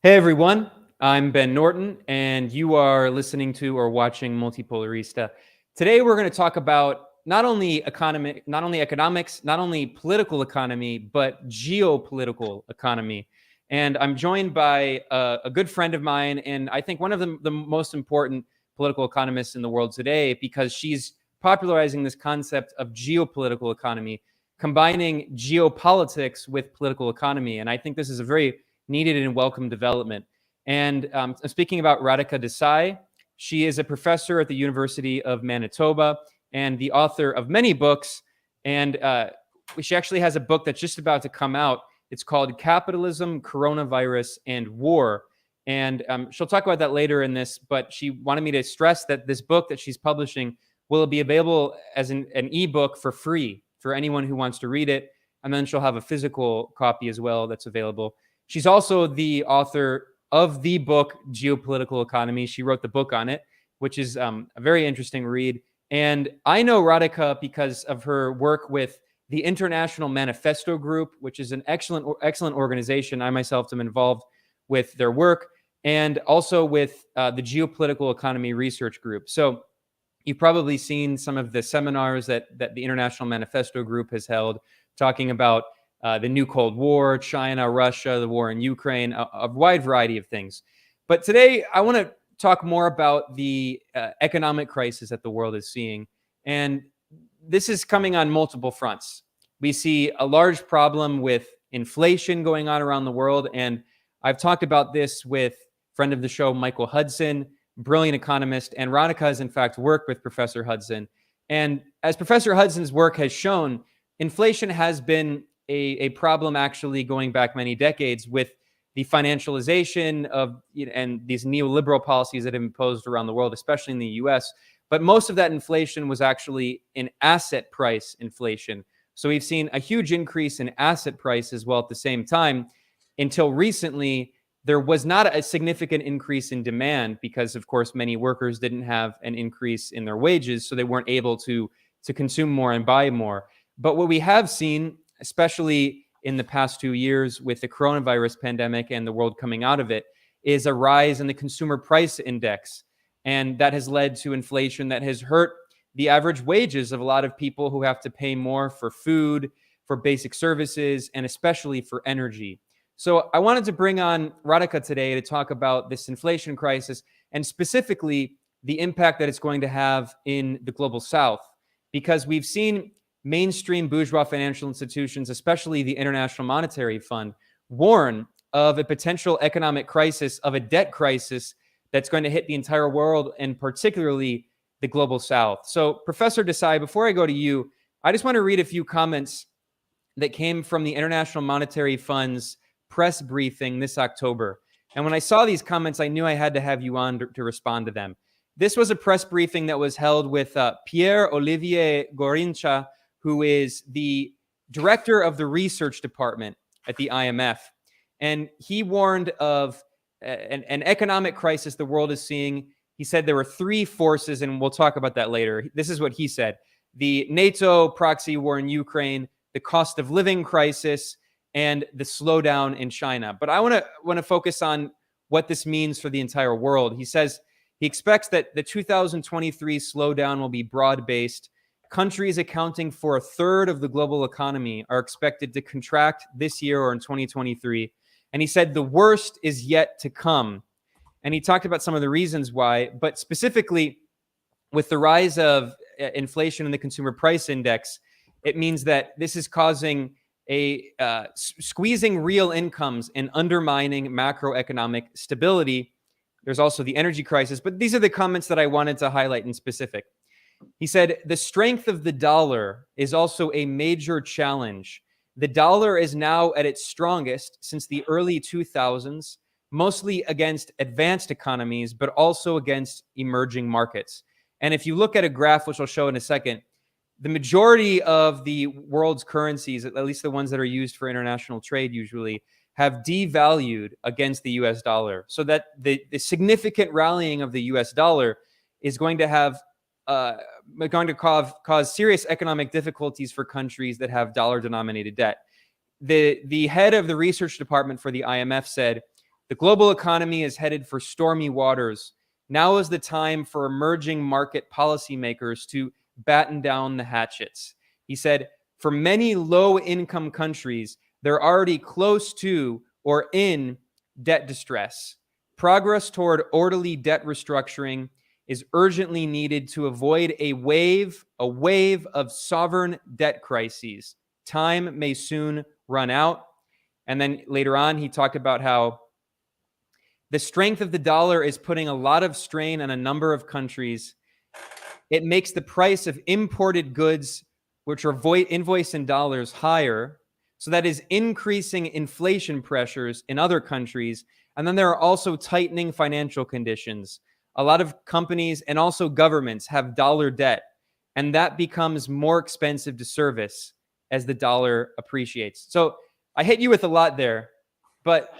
Hey everyone, I'm Ben Norton, and you are listening to or watching Multipolarista. Today we're going to talk about not only economics, not only political economy, but geopolitical economy. And I'm joined by a good friend of mine, and I think one of the most important political economists in the world today, because she's popularizing this concept of geopolitical economy, combining geopolitics with political economy. And I think this is a very needed and welcome development. And I'm speaking about Radhika Desai. She is a professor at the University of Manitoba and the author of many books. And she actually has a book that's just about to come out. It's called Capitalism, Coronavirus, and War. And she'll talk about that later in this, but she wanted me to stress that this book that she's publishing will be available as an ebook for free for anyone who wants to read it. And then she'll have a physical copy as well that's available. She's also the author of the book Geopolitical Economy. She wrote the book on it, which is a very interesting read. And I know Radhika because of her work with the International Manifesto Group, which is an excellent organization. I myself am involved with their work, and also with the Geopolitical Economy Research Group. So you've probably seen some of the seminars that the International Manifesto Group has held, talking about the new Cold War, China, Russia, the war in Ukraine, a wide variety of things. But today, I want to talk more about the economic crisis that the world is seeing. And this is coming on multiple fronts. We see a large problem with inflation going on around the world. And I've talked about this with friend of the show, Michael Hudson, brilliant economist. And Radhika has, in fact, worked with Professor Hudson. And as Professor Hudson's work has shown, inflation has been a problem actually going back many decades, with the financialization of and these neoliberal policies that have imposed around the world, especially in the US. But most of that inflation was actually in asset price inflation. So we've seen a huge increase in asset prices, while at the same time, until recently, there was not a significant increase in demand because, of course, many workers didn't have an increase in their wages, so they weren't able to consume more and buy more. But what we have seen, especially in the past 2 years with the coronavirus pandemic and the world coming out of it, is a rise in the consumer price index. And that has led to inflation that has hurt the average wages of a lot of people who have to pay more for food, for basic services, and especially for energy. So I wanted to bring on Radhika today to talk about this inflation crisis, and specifically the impact that it's going to have in the global South, because we've seen mainstream bourgeois financial institutions, especially the International Monetary Fund, warn of a potential economic crisis, of a debt crisis that's going to hit the entire world, and particularly the global South. So, Professor Desai, before I go to you, I just want to read a few comments that came from the International Monetary Fund's press briefing this October. And when I saw these comments, I knew I had to have you on to respond to them. This was a press briefing that was held with Pierre-Olivier Gorincha, who is the director of the research department at the IMF. And he warned of an economic crisis the world is seeing. He said there were three forces, and we'll talk about that later. This is what he said: the NATO proxy war in Ukraine, the cost of living crisis, and the slowdown in China. But I want to focus on what this means for the entire world. He says he expects that the 2023 slowdown will be broad-based. Countries accounting for a third of the global economy are expected to contract this year or in 2023. And he said the worst is yet to come. And he talked about some of the reasons why, but specifically with the rise of inflation in the consumer price index, it means that this is causing squeezing real incomes and undermining macroeconomic stability. There's also the energy crisis, but these are the comments that I wanted to highlight in specific. He said, the strength of the dollar is also a major challenge. The dollar is now at its strongest since the early 2000s, mostly against advanced economies, but also against emerging markets. And if you look at a graph, which I'll show in a second, the majority of the world's currencies, at least the ones that are used for international trade usually, have devalued against the US dollar. So that the significant rallying of the US dollar is going to have cause serious economic difficulties for countries that have dollar-denominated debt. The head of the research department for the IMF said, The global economy is headed for stormy waters. Now is the time for emerging market policymakers to batten down the hatchets. He said, for many low income countries, they're already close to or in debt distress. Progress toward orderly debt restructuring is urgently needed to avoid a wave of sovereign debt crises. Time may soon run out. And then later on, he talked about how the strength of the dollar is putting a lot of strain on a number of countries. It makes the price of imported goods, which are invoiced in dollars, higher. So that is increasing inflation pressures in other countries. And then there are also tightening financial conditions. A lot of companies and also governments have dollar debt, and that becomes more expensive to service as the dollar appreciates. So I hit you with a lot there, but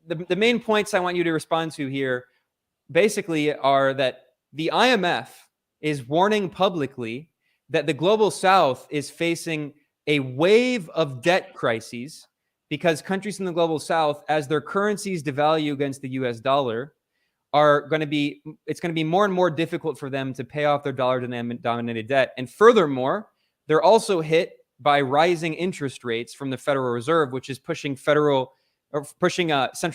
the main points I want you to respond to here basically are that the IMF is warning publicly that the global south is facing a wave of debt crises because countries in the global south, as their currencies devalue against the US dollar, it's going to be more and more difficult for them to pay off their dollar-denominated debt. And furthermore, they're also hit by rising interest rates from the Federal Reserve, which is pushing central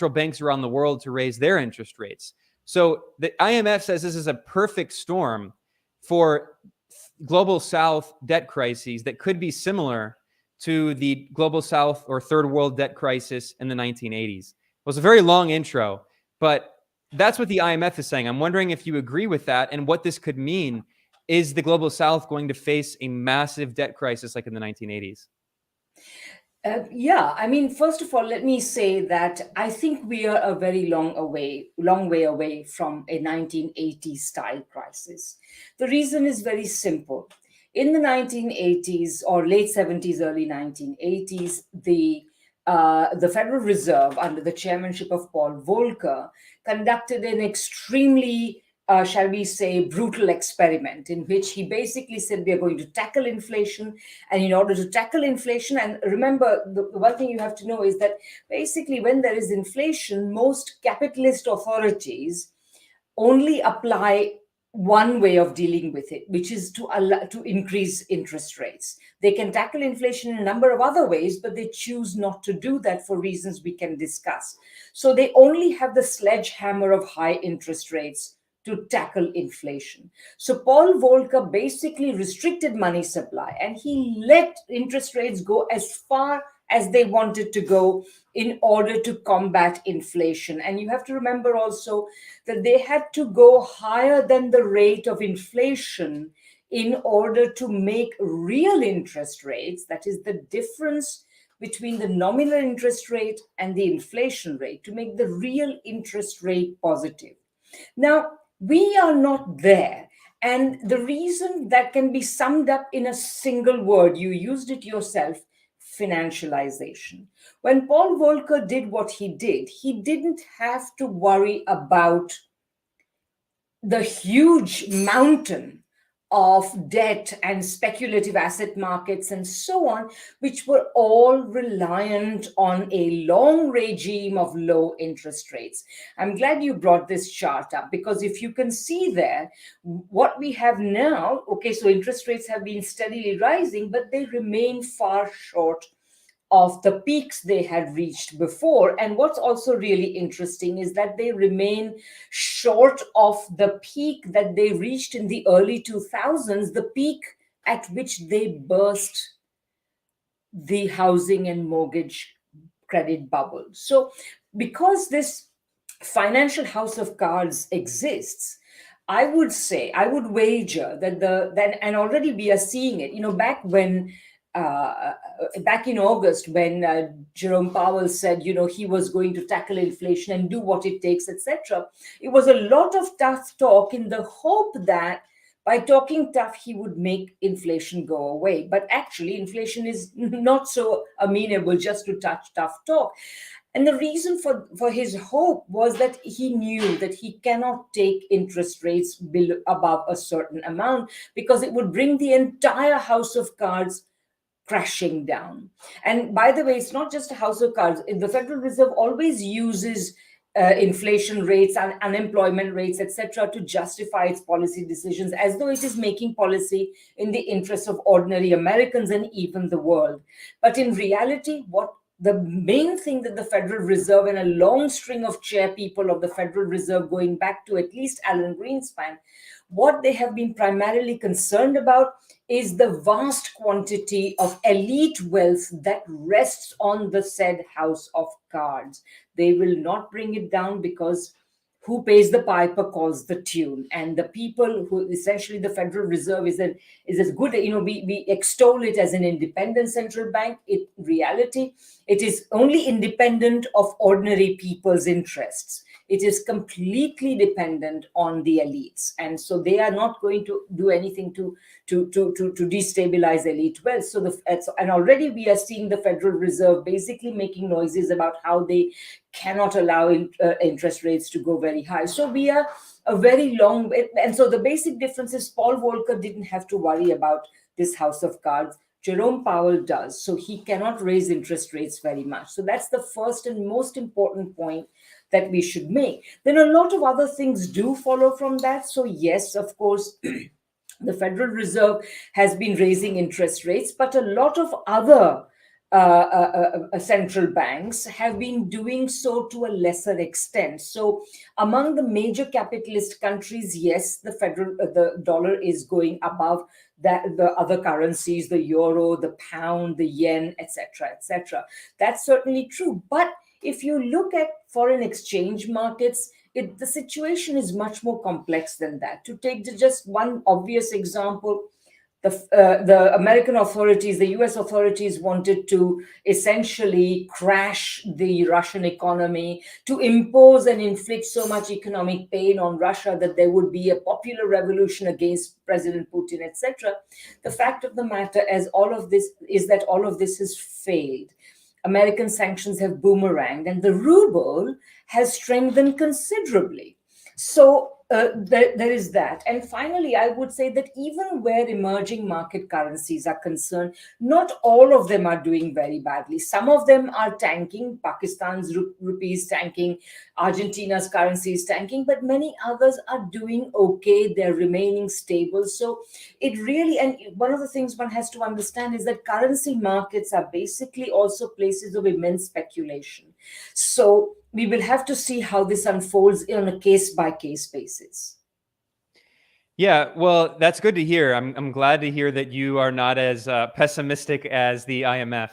banks around the world to raise their interest rates. So the IMF says this is a perfect storm for global south debt crises that could be similar to the global south or third world debt crisis in the 1980s. It was a very long intro, but that's what the IMF is saying. I'm wondering if you agree with that and what this could mean. Is the global south going to face a massive debt crisis like in the 1980s? Yeah, I mean, first of all, let me say that I think we are a very long way away from a 1980s style crisis. The reason is very simple. In the 1980s or late 70s, early 1980s, the Federal Reserve, under the chairmanship of Paul Volcker, conducted an extremely shall we say, brutal experiment in which he basically said we are going to tackle inflation. And in order to tackle inflation, and remember, the one thing you have to know is that basically when there is inflation, most capitalist authorities only apply one way of dealing with it, which is to increase interest rates. They can tackle inflation in a number of other ways, but they choose not to do that for reasons we can discuss. So they only have the sledgehammer of high interest rates to tackle inflation. So Paul Volcker basically restricted money supply and he let interest rates go as far as they wanted to go in order to combat inflation. And you have to remember also that they had to go higher than the rate of inflation in order to make real interest rates, that is the difference between the nominal interest rate and the inflation rate, to make the real interest rate positive. Now, we are not there. And the reason that can be summed up in a single word, you used it yourself, financialization. When Paul Volcker did what he didn't have to worry about the huge mountain of debt and speculative asset markets and so on, which were all reliant on a long regime of low interest rates. I'm glad you brought this chart up because if you can see there, what we have now, okay, so interest rates have been steadily rising, but they remain far short of the peaks they had reached before. And what's also really interesting is that they remain short of the peak that they reached in the early 2000s, the peak at which they burst the housing and mortgage credit bubble. So, because this financial house of cards exists, I would say, I would wager that and already we are seeing it, uh, back in August when Jerome Powell said, he was going to tackle inflation and do what it takes, etc. It was a lot of tough talk in the hope that by talking tough, he would make inflation go away. But actually, inflation is not so amenable just to touch tough talk. And the reason for his hope was that he knew that he cannot take interest rates above a certain amount because it would bring the entire house of cards crashing down. And by the way, it's not just a house of cards. The Federal Reserve always uses inflation rates and unemployment rates, etc., to justify its policy decisions, as though it is making policy in the interest of ordinary Americans and even the world. But in reality, what the main thing that the Federal Reserve and a long string of chair people of the Federal Reserve, going back to at least Alan Greenspan, what they have been primarily concerned about is the vast quantity of elite wealth that rests on the said house of cards. They will not bring it down, because who pays the piper calls the tune. And the people who essentially, the Federal Reserve is as good, we extol it as an independent central bank. In reality, it is only independent of ordinary people's interests. It is completely dependent on the elites, and so they are not going to do anything to destabilize elite wealth. And already we are seeing the Federal Reserve basically making noises about how they cannot allow interest rates to go very high. So we are a very long way. And so the basic difference is Paul Volcker didn't have to worry about this house of cards. Jerome Powell does. So he cannot raise interest rates very much. So that's the first and most important point that we should make. Then a lot of other things do follow from that. So yes, of course, the Federal Reserve has been raising interest rates, but a lot of other central banks have been doing so to a lesser extent. So among the major capitalist countries, yes, the dollar is going above the other currencies, the euro, the pound, the yen, etc., etc. That's certainly true. But if you look at foreign exchange markets, the situation is much more complex than that. To take just one obvious example, the American authorities, the US authorities wanted to essentially crash the Russian economy, to impose and inflict so much economic pain on Russia that there would be a popular revolution against President Putin, etc. The fact of the matter is all of this has failed. American sanctions have boomeranged, and the ruble has strengthened considerably. So there is that. And finally, I would say that even where emerging market currencies are concerned, not all of them are doing very badly. Some of them are tanking. Pakistan's rupees tanking, Argentina's currency is tanking, but many others are doing okay. They're remaining stable. So it really, and one of the things one has to understand is that currency markets are basically also places of immense speculation. So we will have to see how this unfolds on a case-by-case basis. Yeah, well, that's good to hear. I'm glad to hear that you are not as pessimistic as the IMF.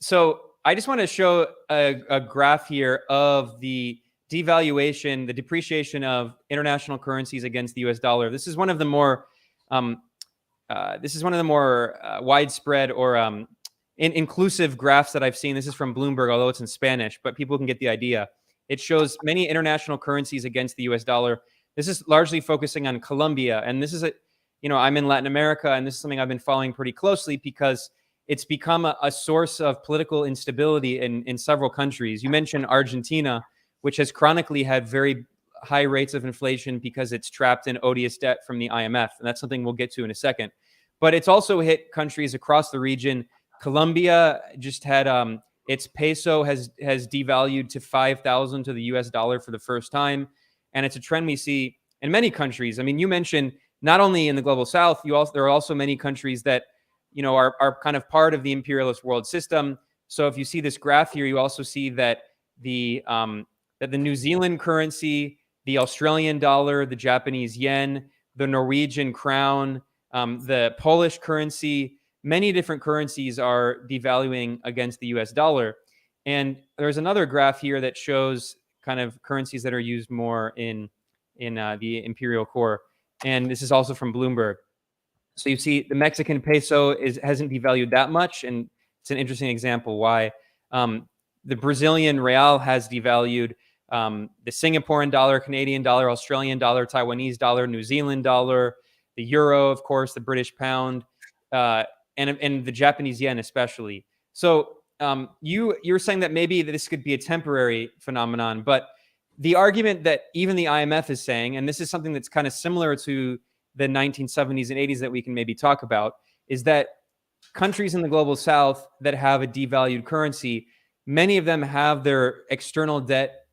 So I just want to show a graph here of the devaluation, the depreciation of international currencies against the US dollar. This is one of the more widespread or inclusive graphs that I've seen. This is from Bloomberg, although it's in Spanish, but people can get the idea. It shows many international currencies against the US dollar. This is largely focusing on Colombia. And this is I'm in Latin America, and this is something I've been following pretty closely because it's become a source of political instability in several countries. You mentioned Argentina, which has chronically had very high rates of inflation because it's trapped in odious debt from the IMF. And that's something we'll get to in a second. But it's also hit countries across the region. Colombia just had its peso has devalued to 5,000 to the US dollar for the first time. And it's a trend we see in many countries. I mean, you mentioned not only in the global South, there are also many countries that, are kind of part of the imperialist world system. So if you see this graph here, you also see that the New Zealand currency, the Australian dollar, the Japanese yen, the Norwegian crown, the Polish currency, many different currencies are devaluing against the US dollar. And there's another graph here that shows kind of currencies that are used more in the imperial core. And this is also from Bloomberg. So you see the Mexican peso hasn't devalued that much. And it's an interesting example why. The Brazilian real has devalued. The Singaporean dollar, Canadian dollar, Australian dollar, Taiwanese dollar, New Zealand dollar, the euro, of course, the British pound, and the Japanese yen especially. So you're saying that maybe this could be a temporary phenomenon, but the argument that even the IMF is saying, and this is something that's kind of similar to the 1970s and 80s that we can maybe talk about, is that countries in the global South that have a devalued currency, many of them have their external debt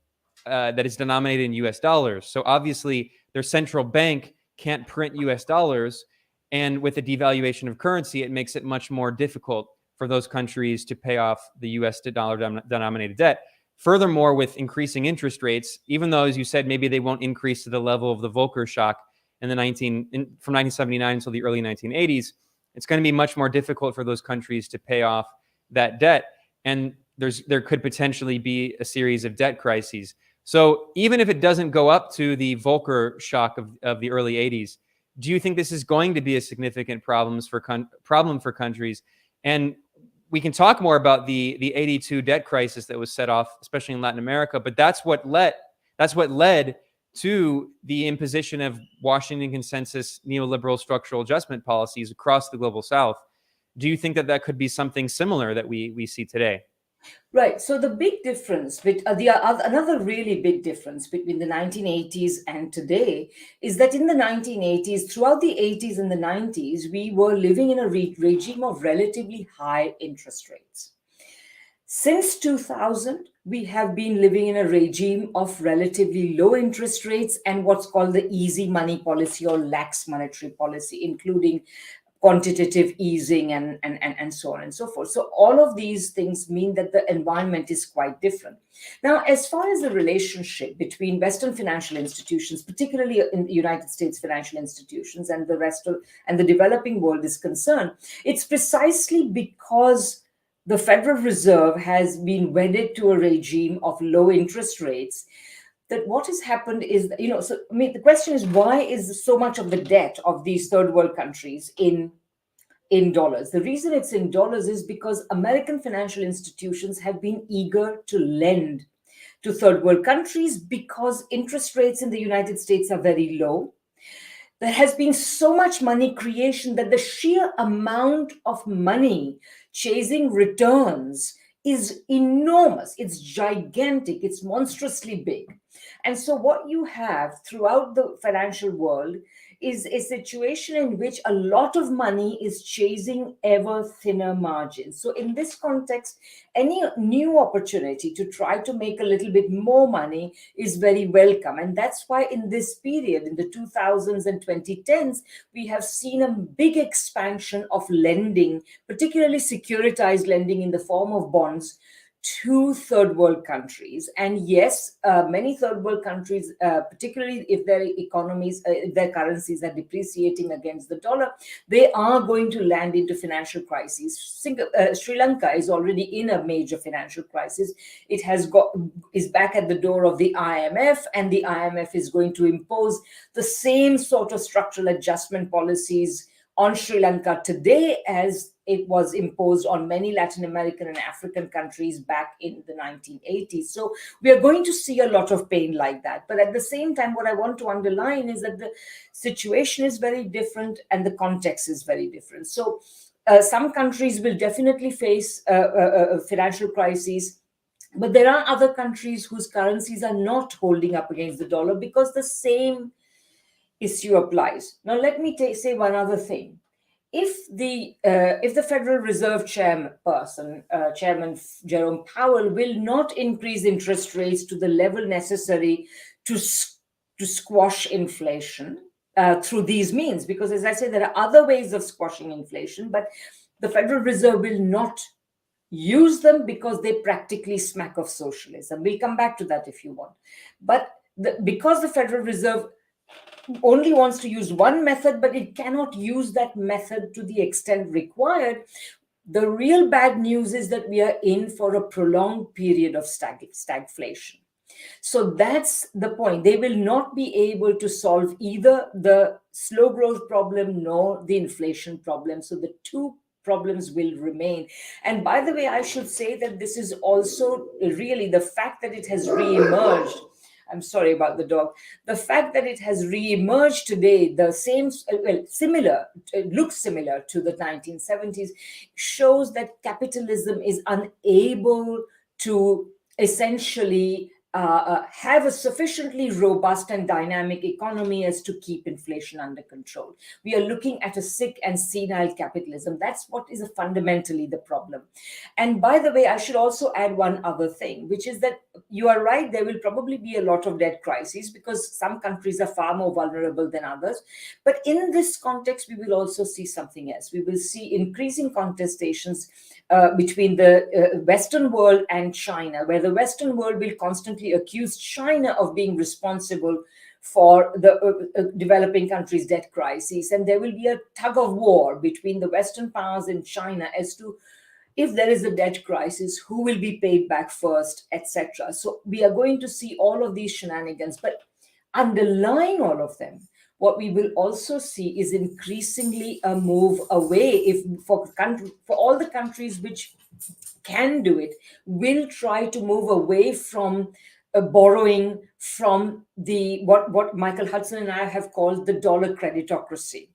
that is denominated in US dollars. So obviously, their central bank can't print US dollars. And with the devaluation of currency, it makes it much more difficult for those countries to pay off the US dollar denominated debt. Furthermore, with increasing interest rates, even though, as you said, maybe they won't increase to the level of the Volcker shock from 1979 until the early 1980s, it's going to be much more difficult for those countries to pay off that debt. And there could potentially be a series of debt crises. So even if it doesn't go up to the Volcker shock of the early 80s, do you think this is going to be a significant problem for countries? And we can talk more about the 82 debt crisis that was set off, especially in Latin America, but that's what led to the imposition of Washington consensus neoliberal structural adjustment policies across the global South. Do you think that could be something similar that we see today? Right. So the big difference, another really big difference between the 1980s and today is that in the 1980s, throughout the 80s and the 90s, we were living in a regime of relatively high interest rates. Since 2000, we have been living in a regime of relatively low interest rates and what's called the easy money policy or lax monetary policy, including quantitative easing and so on and so forth. So all of these things mean that the environment is quite different. Now, as far as the relationship between Western financial institutions, particularly in the United States financial institutions and the developing world is concerned, it's precisely because the Federal Reserve has been wedded to a regime of low interest rates that what has happened is, the question is, why is so much of the debt of these third world countries in dollars? The reason it's in dollars is because American financial institutions have been eager to lend to third world countries because interest rates in the United States are very low. There has been so much money creation that the sheer amount of money chasing returns is enormous. It's gigantic. It's monstrously big. And so what you have throughout the financial world is a situation in which a lot of money is chasing ever thinner margins. So in this context, any new opportunity to try to make a little bit more money is very welcome. And that's why in this period, in the 2000s and 2010s, we have seen a big expansion of lending, particularly securitized lending in the form of bonds, to third world countries. And yes, many third world countries, particularly if their economies, if their currencies are depreciating against the dollar, they are going to land into financial crises. Sri Lanka is already in a major financial crisis. It is back at the door of the IMF, and the IMF is going to impose the same sort of structural adjustment policies on Sri Lanka today as it was imposed on many Latin American and African countries back in the 1980s. So we are going to see a lot of pain like that. But at the same time, what I want to underline is that the situation is very different and the context is very different. So some countries will definitely face financial crises. But there are other countries whose currencies are not holding up against the dollar because the same issue applies. Now, let me say one other thing. If the Federal Reserve Chairman Jerome Powell will not increase interest rates to the level necessary to squash inflation through these means, because as I say, there are other ways of squashing inflation, but the Federal Reserve will not use them because they practically smack of socialism. We'll come back to that if you want. But because the Federal Reserve only wants to use one method, but it cannot use that method to the extent required, the real bad news is that we are in for a prolonged period of stagflation. So that's the point. They will not be able to solve either the slow growth problem nor the inflation problem. So the two problems will remain. And by the way, I should say that this is also really the fact that it has re-emerged. I'm sorry about the dog. The fact that it has re-emerged today, looks similar to the 1970s, shows that capitalism is unable to essentially have a sufficiently robust and dynamic economy as to keep inflation under control. We are looking at a sick and senile capitalism. That's what is fundamentally the problem. And by the way, I should also add one other thing, which is that you are right, there will probably be a lot of debt crises because some countries are far more vulnerable than others. But in this context, we will also see something else. We will see increasing contestations between the Western world and China, where the Western world will constantly accuse China of being responsible for the developing countries' debt crises. And there will be a tug of war between the Western powers and China as to if there is a debt crisis, who will be paid back first, etc. So we are going to see all of these shenanigans. But underlying all of them, what we will also see is increasingly a move away, if for all the countries which can do it, will try to move away from borrowing from the what Michael Hudson and I have called the dollar creditocracy.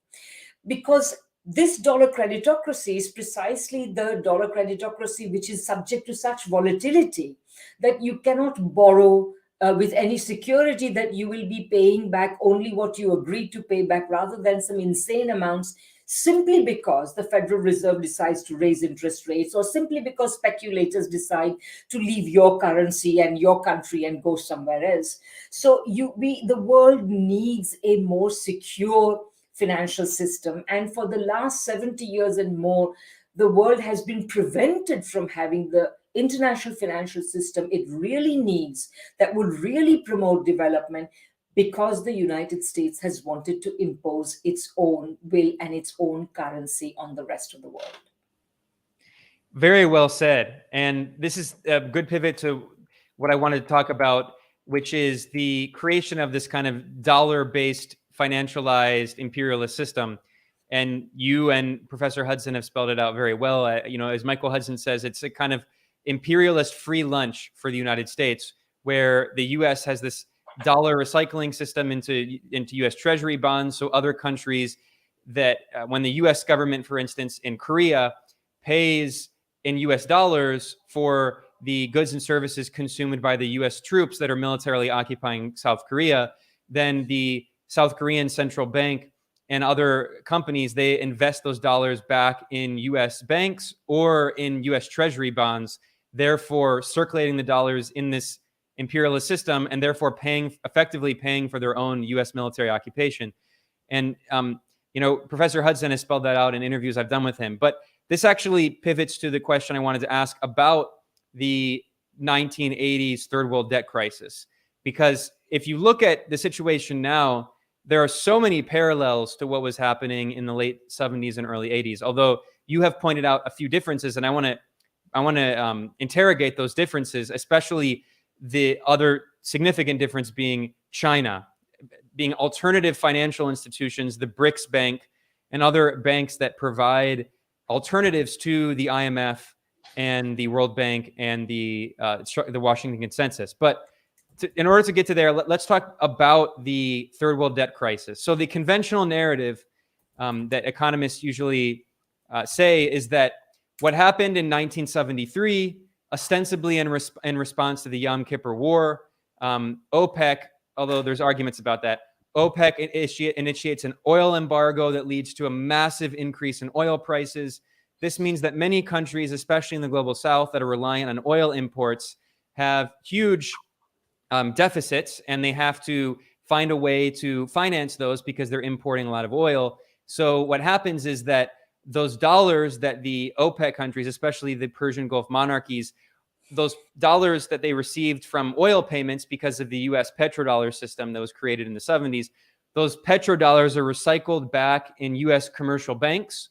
Because this dollar creditocracy is precisely the dollar creditocracy which is subject to such volatility that you cannot borrow with any security that you will be paying back only what you agreed to pay back rather than some insane amounts, simply because the Federal Reserve decides to raise interest rates, or simply because speculators decide to leave your currency and your country and go somewhere else. So the world needs a more secure financial system. And for the last 70 years and more, the world has been prevented from having the international financial system it really needs, that would really promote development, because the United States has wanted to impose its own will and its own currency on the rest of the world. Very well said. And this is a good pivot to what I wanted to talk about, which is the creation of this kind of dollar-based financialized imperialist system. And you and Professor Hudson have spelled it out very well. As Michael Hudson says, it's a kind of imperialist free lunch for the United States, where the U.S. has this dollar recycling system into U.S. Treasury bonds. So other countries that when the U.S. government, for instance, in Korea pays in U.S. dollars for the goods and services consumed by the U.S. troops that are militarily occupying South Korea, then the South Korean central bank and other companies, they invest those dollars back in U.S. banks or in U.S. Treasury bonds, therefore circulating the dollars in this imperialist system and therefore effectively paying for their own U.S. military occupation. And, Professor Hudson has spelled that out in interviews I've done with him. But this actually pivots to the question I wanted to ask about the 1980s third world debt crisis. Because if you look at the situation now, there are so many parallels to what was happening in the late 70s and early 80s. Although you have pointed out a few differences, and I want to interrogate those differences, especially the other significant difference being China, being alternative financial institutions, the BRICS Bank, and other banks that provide alternatives to the IMF and the World Bank and the Washington Consensus. But in order to get to there, let's talk about the third world debt crisis. So the conventional narrative that economists usually say is that what happened in 1973, ostensibly in response to the Yom Kippur War, OPEC, although there's arguments about that, OPEC initiates an oil embargo that leads to a massive increase in oil prices. This means that many countries, especially in the global south, that are reliant on oil imports, have huge deficits, and they have to find a way to finance those because they're importing a lot of oil. So what happens is that those dollars that the OPEC countries, especially the Persian Gulf monarchies, those dollars that they received from oil payments because of the US petrodollar system that was created in the 70s, those petrodollars are recycled back in US commercial banks.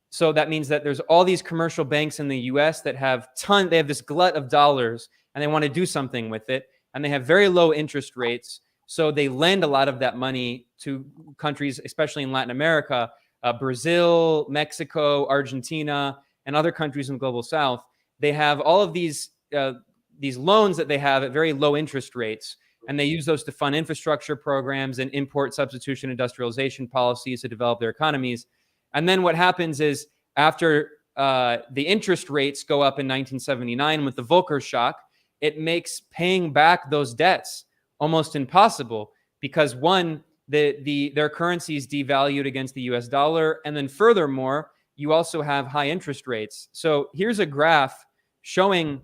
So that means that there's all these commercial banks in the US that they have this glut of dollars and they want to do something with it. And they have very low interest rates. So they lend a lot of that money to countries, especially in Latin America, Brazil, Mexico, Argentina, and other countries in the global south. They have all of these loans that they have at very low interest rates, and they use those to fund infrastructure programs and import substitution industrialization policies to develop their economies. And then what happens is after the interest rates go up in 1979 with the Volcker shock, it makes paying back those debts almost impossible because one, their currencies devalued against the US dollar. And then furthermore, you also have high interest rates. So here's a graph showing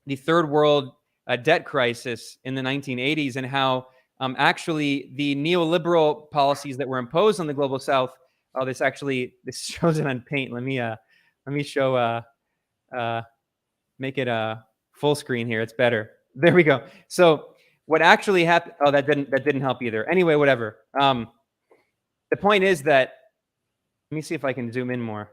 the third world debt crisis in the 1980s, and how actually the neoliberal policies that were imposed on the global South. Oh, this shows it on paint. Let me show make it full screen here. It's better. There we go. So what actually happened? Oh, that didn't help either. Anyway, whatever. The point is that, let me see if I can zoom in more.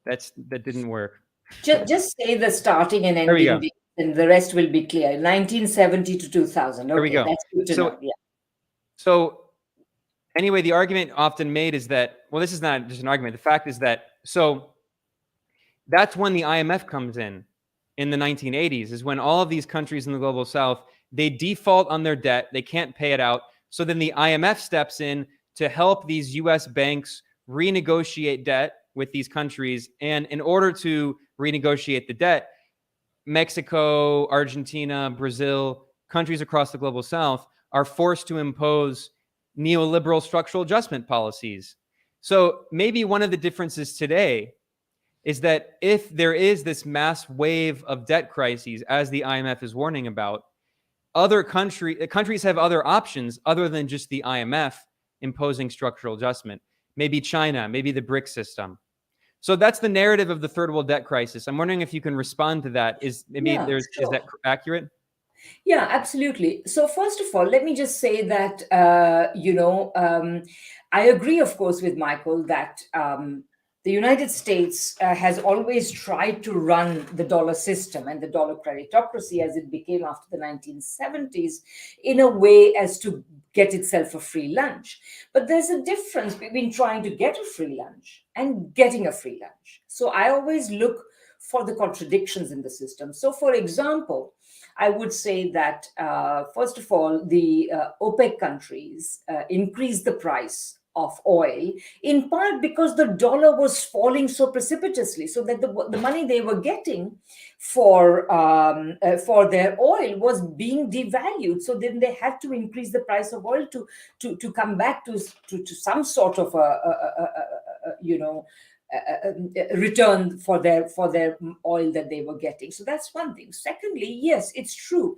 That didn't work. Just say the starting and ending date, and the rest will be clear. 1970 to 2000. Okay, there we go. That's good to know. Yeah. So anyway, the argument often made is that, well, this is not just an argument. The fact is that, so that's when the IMF comes in the 1980s, is when all of these countries in the global South, they default on their debt. They can't pay it out. So then the IMF steps in to help these US banks renegotiate debt with these countries. And in order to renegotiate the debt, Mexico, Argentina, Brazil, countries across the global South are forced to impose neoliberal structural adjustment policies. So maybe one of the differences today is that if there is this mass wave of debt crises, as the IMF is warning about, other countries have other options other than just the IMF imposing structural adjustment. Maybe China, maybe the BRICS system. So that's the narrative of the third world debt crisis. I'm wondering if you can respond to that. Is that accurate? Yeah, absolutely. So first of all, let me just say that, I agree, of course, with Michael that the United States has always tried to run the dollar system and the dollar creditocracy as it became after the 1970s in a way as to get itself a free lunch. But there's a difference between trying to get a free lunch and getting a free lunch. So I always look for the contradictions in the system. So for example, I would say that, first of all, the OPEC countries increased the price of oil, in part because the dollar was falling so precipitously, so that the money they were getting for their oil was being devalued. So then they had to increase the price of oil to come back to some sort of return for their oil that they were getting. So that's one thing. Secondly, yes, it's true.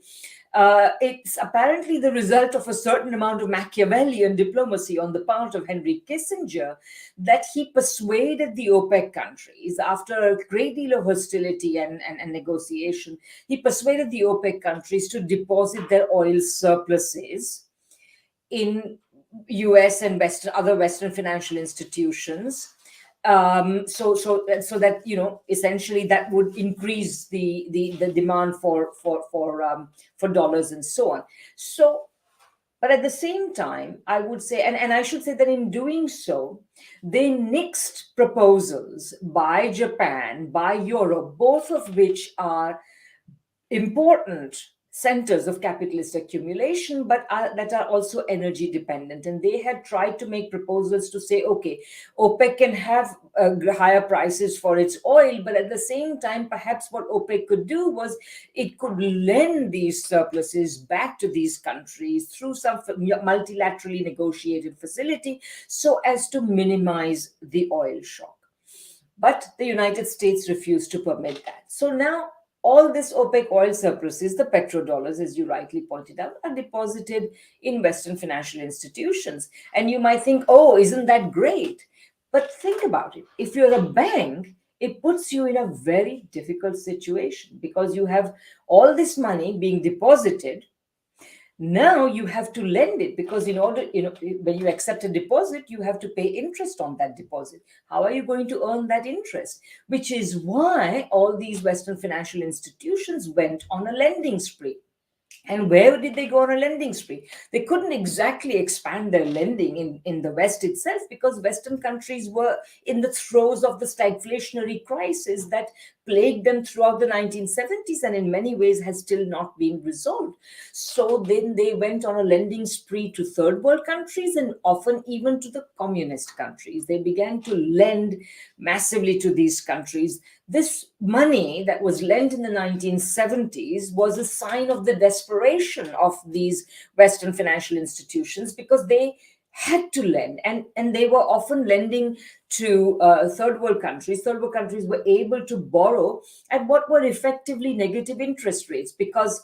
It's apparently the result of a certain amount of Machiavellian diplomacy on the part of Henry Kissinger that he persuaded the OPEC countries, after a great deal of hostility and negotiation, he persuaded the OPEC countries to deposit their oil surpluses in US and other Western financial institutions. So that essentially that would increase the demand for dollars and so on. So, but at the same time, I would say, and I should say that in doing so, they nixed proposals by Japan, by Europe, both of which are important centers of capitalist accumulation, but that are also energy dependent. And they had tried to make proposals to say, okay, OPEC can have higher prices for its oil, but at the same time, perhaps what OPEC could do was it could lend these surpluses back to these countries through some multilaterally negotiated facility so as to minimize the oil shock. But the United States refused to permit that. So now, all this OPEC oil surpluses, the petrodollars, as you rightly pointed out, are deposited in Western financial institutions. And you might think, oh, isn't that great? But think about it. If you're a bank, it puts you in a very difficult situation because you have all this money being deposited. Now you have to lend it because in order, when you accept a deposit, you have to pay interest on that deposit. How are you going to earn that interest? Which is why all these Western financial institutions went on a lending spree. And where did they go on a lending spree? They couldn't exactly expand their lending in the West itself because Western countries were in the throes of the stagflationary crisis that plagued them throughout the 1970s and in many ways has still not been resolved. So then they went on a lending spree to third world countries and often even to the communist countries. They began to lend massively to these countries. This money that was lent in the 1970s was a sign of the desperation of these Western financial institutions because they had to lend, and they were often lending to third world countries. Third world countries were able to borrow at what were effectively negative interest rates, because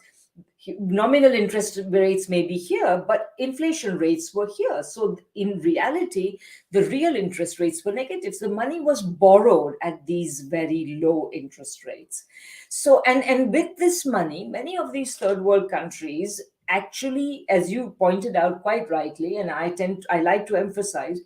nominal interest rates may be here, but inflation rates were here. So in reality, the real interest rates were negative. So money was borrowed at these very low interest rates. So, and with this money, many of these third world countries actually, as you pointed out quite rightly, and I like to emphasize,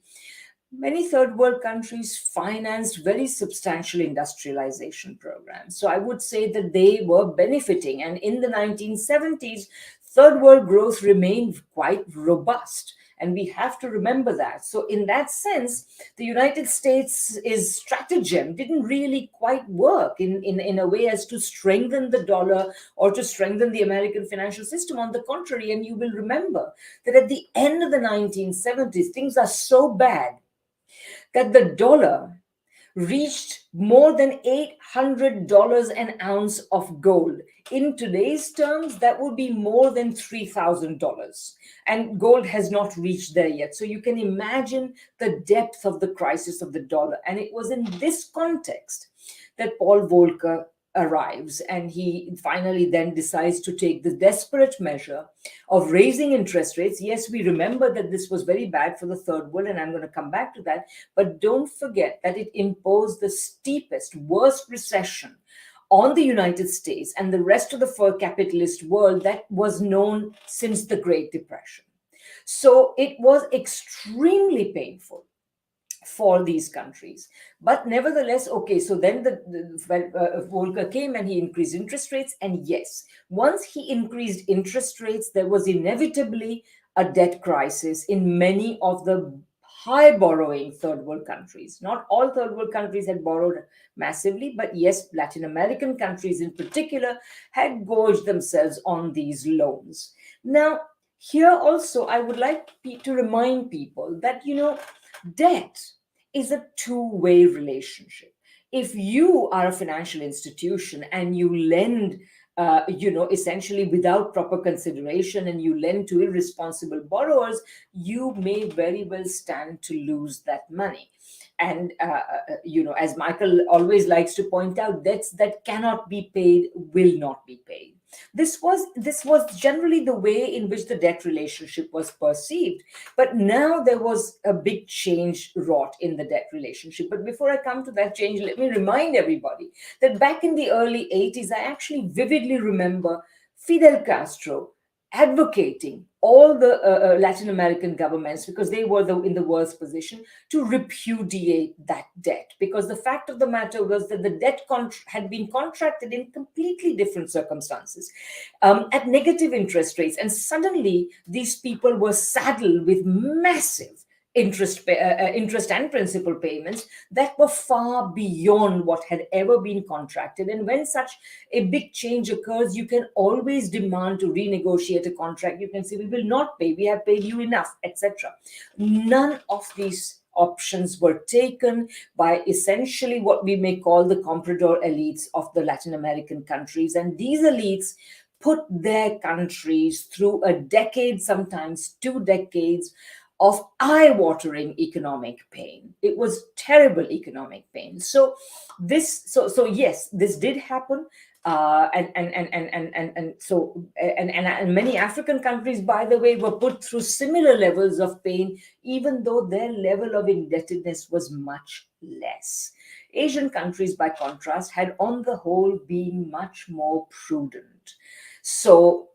many third world countries financed very substantial industrialization programs. So I would say that they were benefiting. And in the 1970s, third world growth remained quite robust. And we have to remember that. So, in that sense, the United States' stratagem didn't really quite work in a way as to strengthen the dollar or to strengthen the American financial system. On the contrary, and you will remember that at the end of the 1970s, things are so bad that the dollar reached more than $800 an ounce of gold. In today's terms, that would be more than $3,000. And gold has not reached there yet. So you can imagine the depth of the crisis of the dollar. And it was in this context that Paul Volcker arrives, and he finally then decides to take the desperate measure of raising interest rates. Yes, we remember that this was very bad for the third world, and I'm going to come back to that. But don't forget that it imposed the steepest, worst recession on the United States and the rest of the capitalist world that was known since the Great Depression. So it was extremely painful for these countries. But nevertheless, okay, so then Volcker came and he increased interest rates. And yes, once he increased interest rates, there was inevitably a debt crisis in many of the high borrowing third world countries. Not all third world countries had borrowed massively, but yes, Latin American countries in particular had gorged themselves on these loans. Now, here also, I would like to remind people that, debt is a two-way relationship. If you are a financial institution and you lend, essentially without proper consideration, and you lend to irresponsible borrowers, you may very well stand to lose that money. And, as Michael always likes to point out, debts that cannot be paid will not be paid. This was generally the way in which the debt relationship was perceived. But now there was a big change wrought in the debt relationship. But before I come to that change, let me remind everybody that back in the early 80s, I actually vividly remember Fidel Castro advocating all the Latin American governments, because they were in the worst position, to repudiate that debt. Because the fact of the matter was that the debt had been contracted in completely different circumstances, at negative interest rates. And suddenly these people were saddled with massive interest and principal payments that were far beyond what had ever been contracted. And when such a big change occurs, you can always demand to renegotiate a contract. You can say, we will not pay, we have paid you enough, etc. None of these options were taken by essentially what we may call the comprador elites of the Latin American countries. And these elites put their countries through a decade, sometimes 2 decades, of eye-watering economic pain. It was terrible economic pain. So yes, this did happen, and many African countries, by the way, were put through similar levels of pain, even though their level of indebtedness was much less. Asian countries, by contrast, had on the whole been much more prudent. So,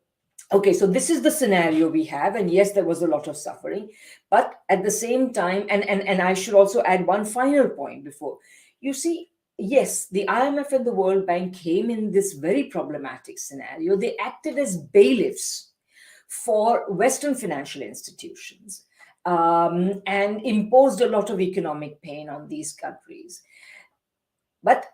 okay, so this is the scenario we have. And yes, there was a lot of suffering. But at the same time, and I should also add one final point before. You see, yes, the IMF and the World Bank came in this very problematic scenario. They acted as bailiffs for Western financial institutions, and imposed a lot of economic pain on these countries. But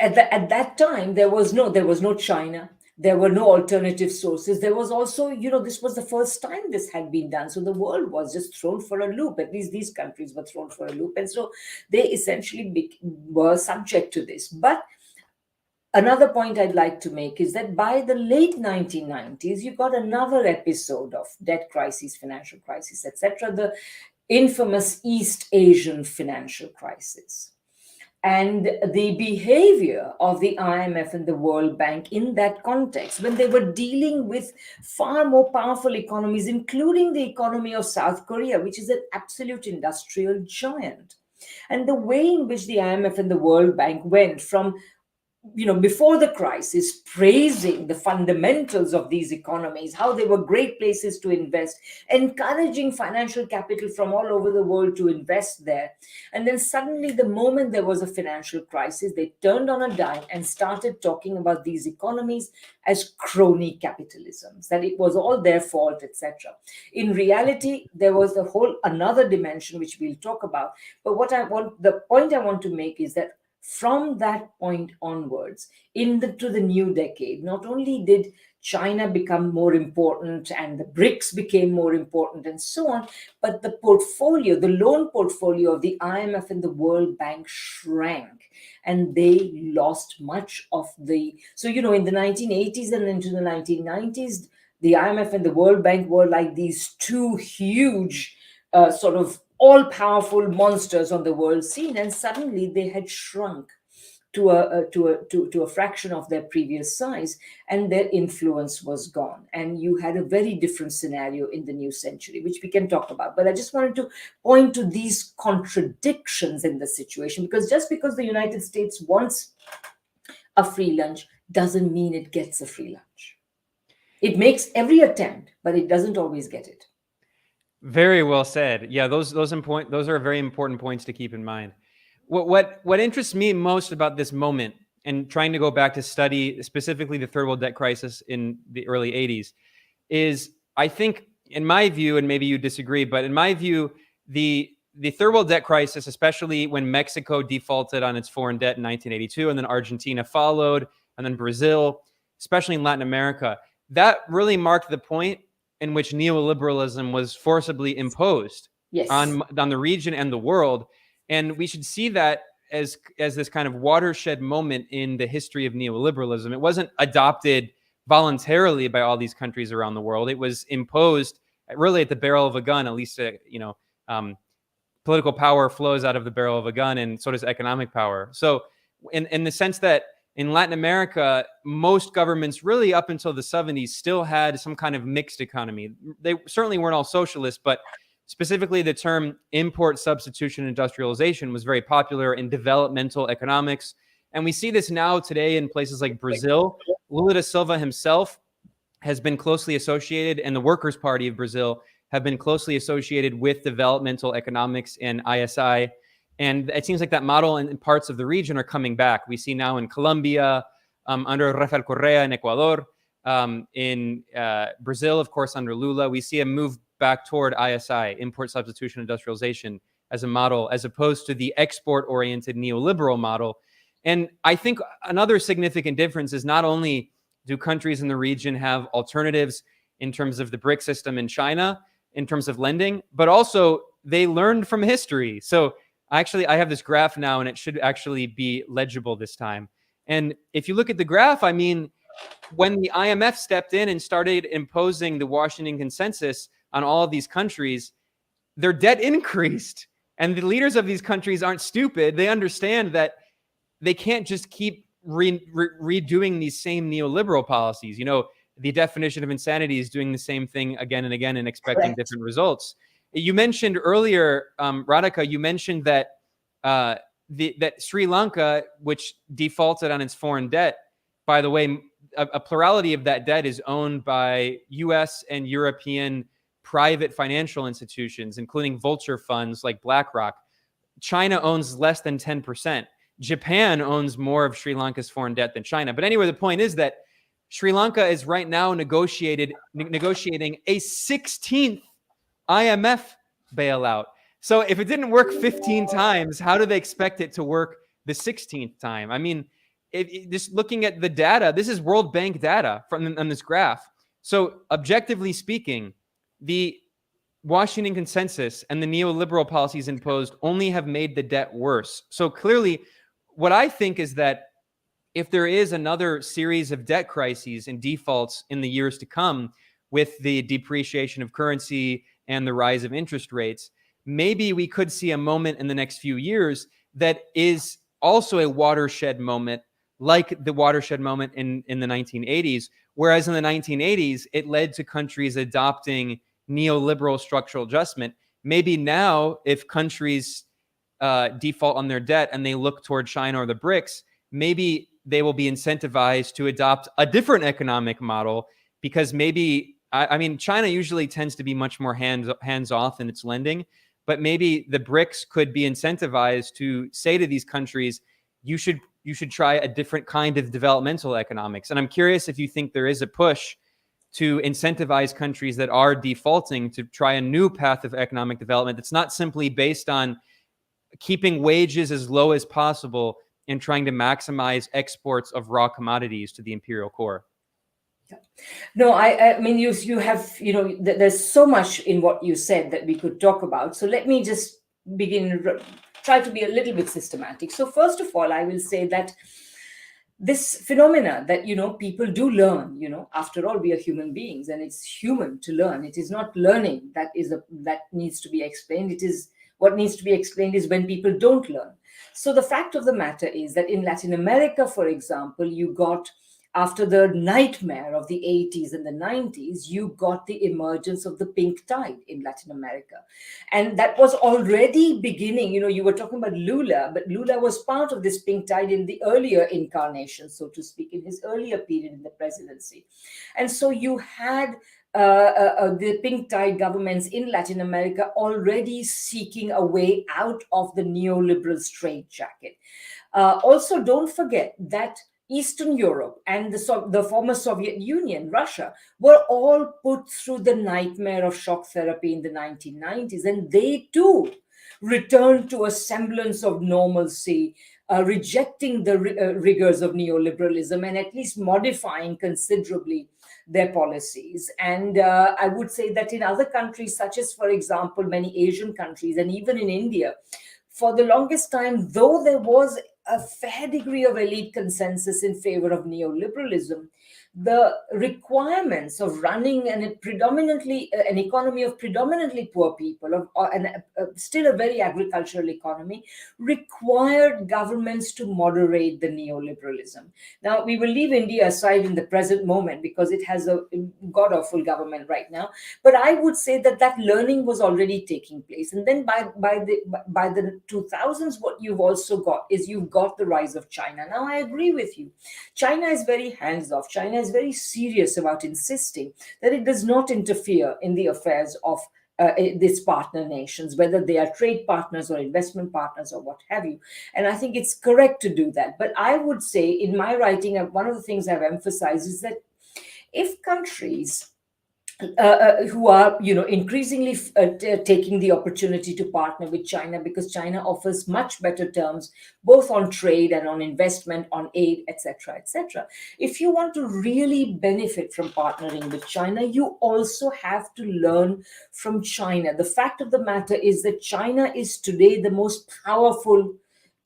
at that time, there was no China. There were no alternative sources. There was also, this was the first time this had been done. So the world was just thrown for a loop. At least these countries were thrown for a loop. And so they essentially were subject to this. But another point I'd like to make is that by the late 1990s, you got another episode of debt crisis, financial crisis, etc. infamous East Asian financial crisis. And the behavior of the IMF and the World Bank in that context, when they were dealing with far more powerful economies, including the economy of South Korea, which is an absolute industrial giant. And the way in which the IMF and the World Bank went from, before the crisis, praising the fundamentals of these economies, how they were great places to invest, encouraging financial capital from all over the world to invest there. And then suddenly, the moment there was a financial crisis, they turned on a dime and started talking about these economies as crony capitalisms, that it was all their fault, etc. In reality, there was a whole another dimension which we'll talk about. But the point I want to make is that from that point onwards, to the new decade, not only did China become more important and the BRICS became more important and so on, but the loan portfolio of the IMF and the World Bank shrank, and they lost much of the. So, in the 1980s and into the 1990s, the IMF and the World Bank were like these two huge sort of all powerful monsters on the world scene, and suddenly they had shrunk to a fraction of their previous size, and their influence was gone. And you had a very different scenario in the new century, which we can talk about. But I just wanted to point to these contradictions in the situation, because just because the United States wants a free lunch doesn't mean it gets a free lunch. It makes every attempt, but it doesn't always get it. Very well said. Yeah, those are very important points to keep in mind. What interests me most about this moment, and trying to go back to study specifically the third world debt crisis in the early 80s, is, I think, in my view, and maybe you disagree, but in my view, the third world debt crisis, especially when Mexico defaulted on its foreign debt in 1982, and then Argentina followed, and then Brazil, especially in Latin America, that really marked the point in which neoliberalism was forcibly imposed Yes. on the region and the world. And we should see that as this kind of watershed moment in the history of neoliberalism. It wasn't adopted voluntarily by all these countries around the world. It was imposed really at the barrel of a gun. At least, political power flows out of the barrel of a gun, and so does economic power. So in the sense that in Latin America, most governments really up until the 70s still had some kind of mixed economy. They certainly weren't all socialist, but specifically the term import substitution industrialization was very popular in developmental economics. And we see this now today in places like Brazil. Lula da Silva himself has been closely associated, and the Workers' Party of Brazil have been closely associated with developmental economics and ISI. And it seems like that model in parts of the region are coming back. We see now in Colombia, under Rafael Correa in Ecuador, in Brazil, of course, under Lula, we see a move back toward ISI, import substitution industrialization, as a model, as opposed to the export-oriented neoliberal model. And I think another significant difference is not only do countries in the region have alternatives in terms of the BRIC system in China, in terms of lending, but also they learned from history. So actually, I have this graph now, and it should actually be legible this time. And if you look at the graph, I mean, when the IMF stepped in and started imposing the Washington Consensus on all of these countries, their debt increased. And the leaders of these countries aren't stupid. They understand that they can't just keep redoing these same neoliberal policies. The definition of insanity is doing the same thing again and again and expecting Correct. different results. You mentioned earlier, Radhika, you mentioned that that Sri Lanka, which defaulted on its foreign debt, by the way, a plurality of that debt is owned by US and European private financial institutions, including vulture funds like BlackRock. China owns less than 10%. Japan owns more of Sri Lanka's foreign debt than China. But anyway, the point is that Sri Lanka is right now negotiating a 16th IMF bailout. So if it didn't work 15 times, how do they expect it to work the 16th time? I mean, just looking at the data, this is World Bank data on this graph. So objectively speaking, the Washington Consensus and the neoliberal policies imposed only have made the debt worse. So clearly, what I think is that if there is another series of debt crises and defaults in the years to come with the depreciation of currency and the rise of interest rates, maybe we could see a moment in the next few years that is also a watershed moment, like the watershed moment in the 1980s. Whereas in the 1980s, it led to countries adopting neoliberal structural adjustment. Maybe now, if countries default on their debt and they look toward China or the BRICS, maybe they will be incentivized to adopt a different economic model, because maybe, I mean, China usually tends to be much more hands off in its lending, but maybe the BRICS could be incentivized to say to these countries, you should try a different kind of developmental economics. And I'm curious if you think there is a push to incentivize countries that are defaulting to try a new path of economic development that's not simply based on keeping wages as low as possible and trying to maximize exports of raw commodities to the imperial core. No, I mean, you have, there's so much in what you said that we could talk about. So let me just try to be a little bit systematic. So first of all, I will say that this phenomena that, people do learn, after all, we are human beings and it's human to learn. It is not learning that needs to be explained. It is what needs to be explained is when people don't learn. So the fact of the matter is that in Latin America, for example, you got, after the nightmare of the 80s and the 90s, you got the emergence of the pink tide in Latin America. And that was already beginning. You were talking about Lula, but Lula was part of this pink tide in the earlier incarnation, so to speak, in his earlier period in the presidency. And so you had the pink tide governments in Latin America already seeking a way out of the neoliberal straitjacket. Also, don't forget that Eastern Europe and the former Soviet Union, Russia, were all put through the nightmare of shock therapy in the 1990s, and they too returned to a semblance of normalcy, rejecting the rigors of neoliberalism and at least modifying considerably their policies. And I would say that in other countries, such as, for example, many Asian countries, and even in India, for the longest time, though there was a fair degree of elite consensus in favor of neoliberalism, the requirements of running an economy of predominantly poor people, and still a very agricultural economy, required governments to moderate the neoliberalism. Now, we will leave India aside in the present moment because it has a god-awful government right now. But I would say that learning was already taking place. And then by the 2000s, what you've also got is you've got the rise of China. Now, I agree with you. China is very hands-off. China is very serious about insisting that it does not interfere in the affairs of these partner nations, whether they are trade partners or investment partners or what have you. And I think it's correct to do that. But I would say in my writing, one of the things I've emphasized is that if countries who are, increasingly taking the opportunity to partner with China because China offers much better terms, both on trade and on investment, on aid, etc., etc. If you want to really benefit from partnering with China, you also have to learn from China. The fact of the matter is that China is today the most powerful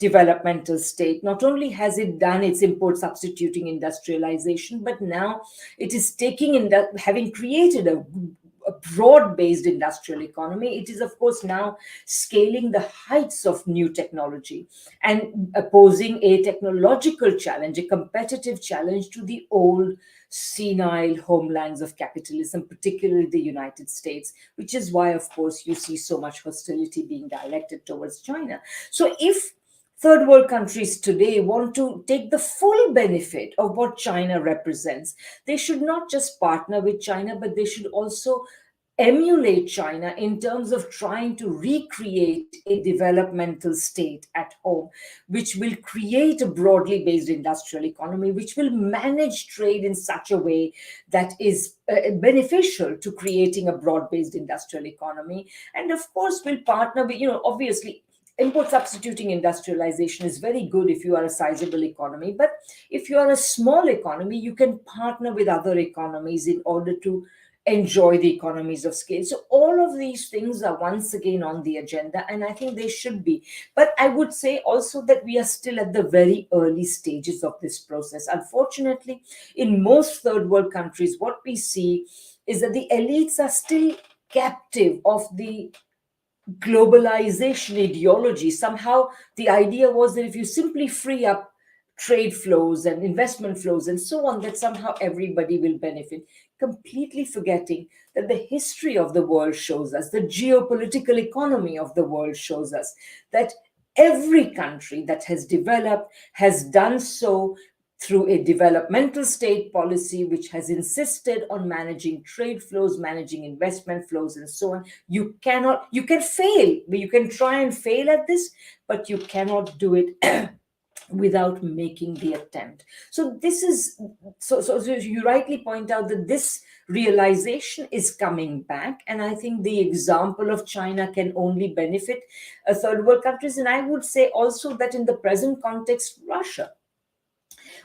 developmental state. Not only has it done its import substituting industrialization, but now it is having created a broad-based industrial economy. It is, of course, now scaling the heights of new technology and posing a technological challenge, a competitive challenge to the old senile homelands of capitalism, particularly the United States, which is why, of course, you see so much hostility being directed towards China. So if third world countries today want to take the full benefit of what China represents, they should not just partner with China, but they should also emulate China in terms of trying to recreate a developmental state at home, which will create a broadly based industrial economy, which will manage trade in such a way that is beneficial to creating a broad-based industrial economy. And of course, will partner with, obviously, import substituting industrialization is very good if you are a sizable economy. But if you are a small economy, you can partner with other economies in order to enjoy the economies of scale. So all of these things are once again on the agenda, and I think they should be. But I would say also that we are still at the very early stages of this process. Unfortunately, in most third world countries, what we see is that the elites are still captive of the globalization ideology. Somehow the idea was that if you simply free up trade flows and investment flows and so on, that somehow everybody will benefit, completely forgetting that the history of the world shows us, the geopolitical economy of the world shows us, that every country that has developed has done so through a developmental state policy which has insisted on managing trade flows, managing investment flows, and so on. You can fail, you can try and fail at this, but you cannot do it without making the attempt. So this is so you rightly point out that this realization is coming back, and I think the example of China can only benefit third world countries. And I would say also that in the present context, Russia,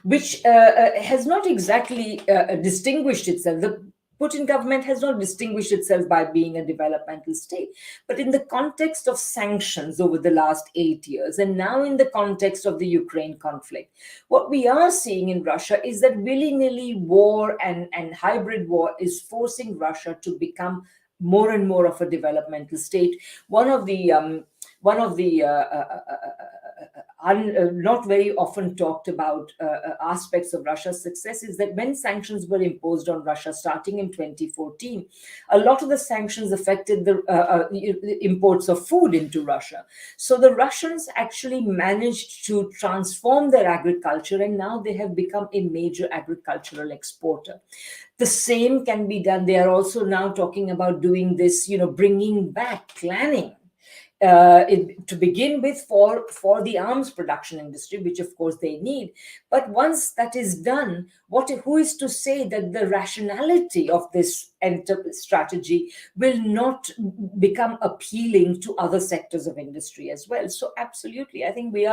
which has not exactly distinguished itself. The Putin government has not distinguished itself by being a developmental state. But in the context of sanctions over the last 8 years, and now in the context of the Ukraine conflict, what we are seeing in Russia is that willy-nilly war and hybrid war is forcing Russia to become more and more of a developmental state. One of the not very often talked about aspects of Russia's success is that when sanctions were imposed on Russia starting in 2014, a lot of the sanctions affected the imports of food into Russia. So the Russians actually managed to transform their agriculture, and now they have become a major agricultural exporter. The same can be done. They are also now talking about doing this, bringing back, planning to begin with for the arms production industry, which of course they need. But once that is done, who is to say that the rationality of this strategy will not become appealing to other sectors of industry as well? So absolutely, I think we